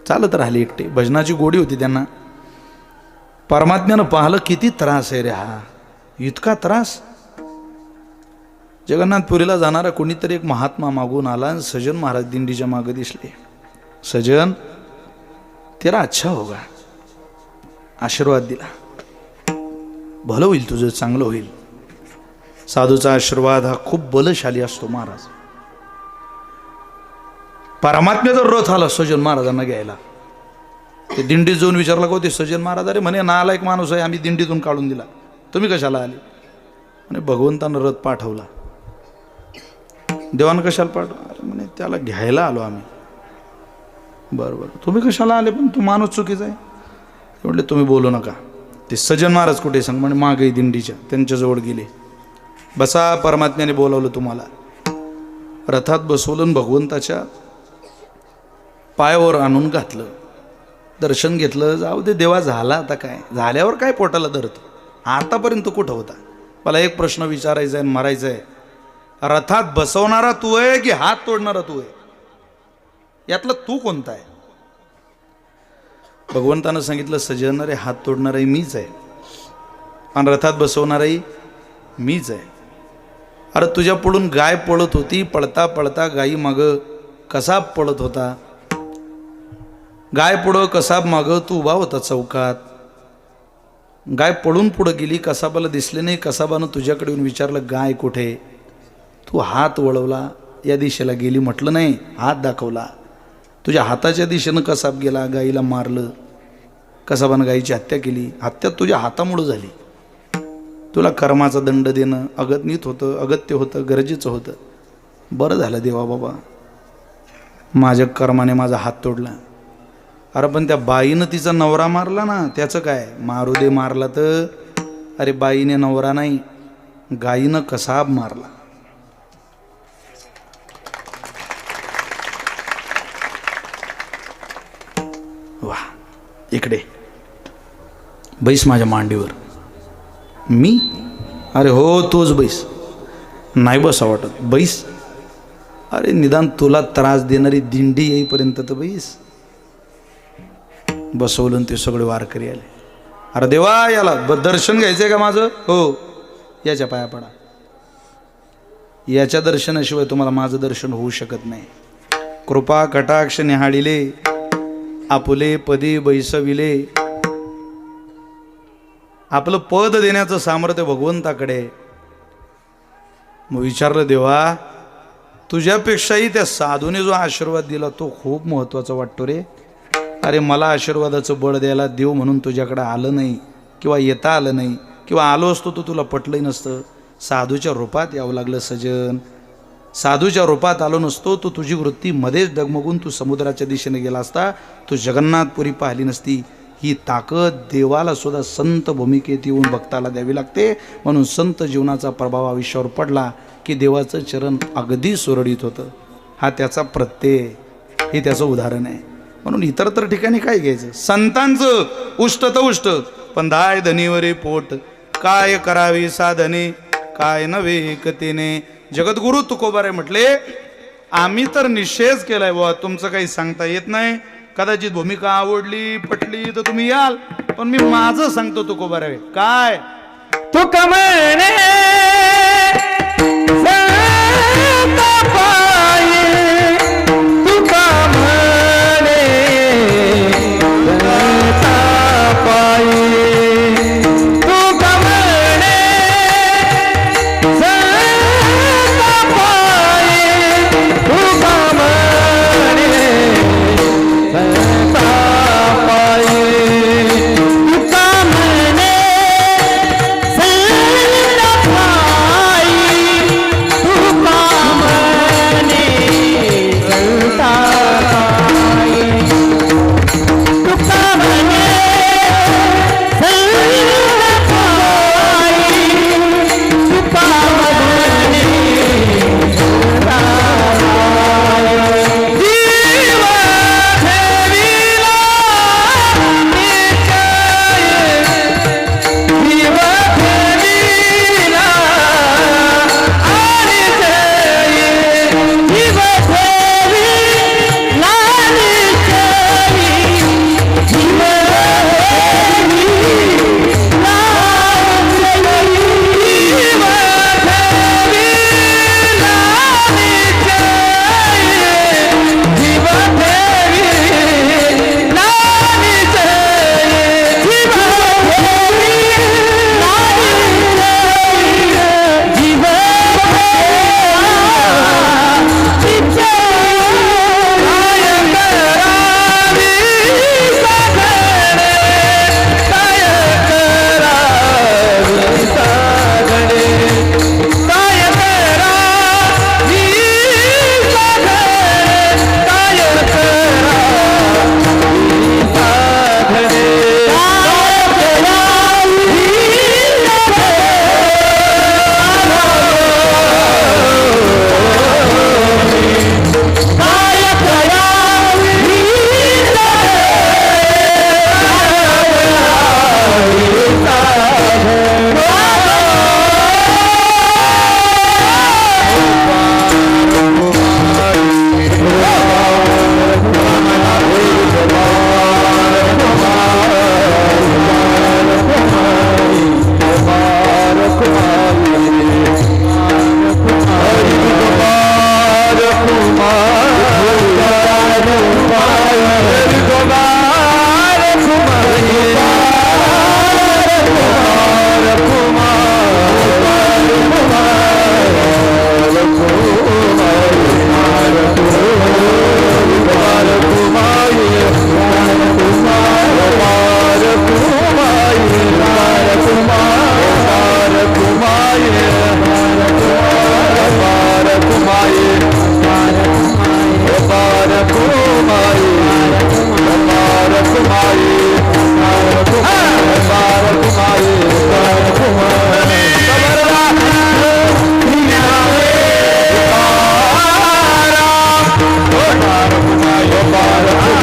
चालत राहिले एकटे. भजनाची गोडी होती त्यांना. परमात्म्यानं पाहिलं किती त्रास आहे रे हा, इतका त्रास. जगन्नाथपुरीला जाणारा कोणीतरी एक महात्मा मागून आला आणि सजन महाराज दिंडीच्या मागे दिसले. सजन, तेरा अच्छा होगा. आशीर्वाद दिला. भलं होईल तुझं, चांगलं होईल. साधूचा आशीर्वाद हा खूप बलशाली असतो महाराज. परमात्म्याचा रथ आला सजन महाराजांना घ्यायला. ते दिंडीत जाऊन विचारला को ते सजन महाराज, अरे म्हणे नालायक माणूस आहे, आम्ही दिंडीतून काढून दिला, तुम्ही कशाला आले? म्हणे भगवंतानं रथ पाठवला. देवानं कशाला पाठवला? अरे म्हणे त्याला घ्यायला आलो आम्ही. बरं बरं, तुम्ही कशाला आले? पण तू माणूस चुकीचा आहे. म्हटले तुम्ही बोलू नका. ते सजन महाराज कुठे सांग? म्हणे मागे दिंडीच्या, त्यांच्याजवळ गेले. बसा, परमात्म्याने बोलावलं तुम्हाला. रथात बसवलं, भगवंताच्या पायावर आणून घातलं, दर्शन घेतलं. जाऊ दे देवा, झाला आता काय, झाल्यावर काय पोटाला धरतो. आतापर्यंत कुठं होता? मला एक प्रश्न विचारायचा आहे, मारायचा आहे. रथात बसवणारा तू आहे की हात तोडणारा तू आहे? यातला तू कोणता आहे? भगवंतानं सांगितलं, सजन रे, हात तोडणाराही मीच आहे आणि रथात बसवणाराही मीच आहे. अरे तुझ्या पुढून गाय पळत होती, पळता पळता गायी मागं कसाब पळत होता. गाय पुढं, कसाब मागं, तू उभा होता चौकात. गाय पळून पुढं गेली, कसाबाला दिसले नाही. कसाबानं तुझ्याकडे येऊन विचारलं, गाय कुठे? तू हात वळवला, या दिशेला गेली म्हटलं नाही, हात दाखवला. तुझ्या हाताच्या दिशेनं कसाब गेला, गाईला मारलं. कसाबानं गाईची हत्या केली. हत्या तुझ्या हातामुळं झाली. तुला कर्माचा दंड देणं अगत्नीत होतं, अगत्य होतं, गरजेचं होतं. बरं झालं देवा बाबा, माझ्या कर्माने माझा हात तोडला. अरे पण त्या बाईनं तिचा नवरा मारला ना, त्याचं काय? मारू दे, मारला तर. अरे बाईने नवरा नाही, गाईनं कसाब मारला. वा, इकडे बैस माझ्या मांडीवर. मी? अरे हो, तोच बैस. नाही बसा वाटत, बैस. अरे निदान तुला त्रास देणारी दिंडी येईपर्यंत तर बैस. बसवलं ते सगळे वारकरी आले. अरे देवा, याला दर्शन घ्यायचंय का माझं? हो, याच्या पाया पडा. याच्या दर्शनाशिवाय तुम्हाला माझं दर्शन होऊ शकत नाही. कृपा कटाक्ष निहाळिले, आपुले पदी बैसविले. आपलं पद देण्याचं सामर्थ्य भगवंताकडे. मग विचारलं, देवा तुझ्यापेक्षाही त्या साधूने जो आशीर्वाद दिला तो खूप महत्त्वाचा वाटतो रे. अरे मला आशीर्वादाचं बळ द्यायला देव म्हणून तुझ्याकडे आलं नाही, किंवा येता आलं नाही, किंवा आलो असतो तर तुला पटलंही नसतं. साधूच्या रूपात यावं लागलं सजन. साधूच्या रूपात आलो नसतो तो तुझी वृत्ती मध्येच डगमगून तू समुद्राच्या दिशेने गेला असता, तू जगन्नाथपुरी पाहिली नसती. ही ताकद देवाला सुद्धा संत भूमिकेत येऊन भक्ताला द्यावी लागते. म्हणून संत जीवनाचा प्रभाव आयुष्यावर पडला की देवाचं चरण अगदी सुरळीत होतं. हा त्याचा प्रत्यय, हे त्याचं उदाहरण आहे. म्हणून इतर तर ठिकाणी काय घ्यायचं? संतांचं उष्ट तर उष्ट, पण धाय धनीवरे पोट. काय करावे साधने, काय नव्हे एकतेने. जगद्गुरु तुकोबारे म्हटले, आम्ही तर निषेध केलाय बुवा, तुमचं काही सांगता येत नाही. कदाचित भूमिका आवडली पटली तर तुम्ही याल, पण मी माझं सांगतो तुकोबारे. काय? तुका म्हणे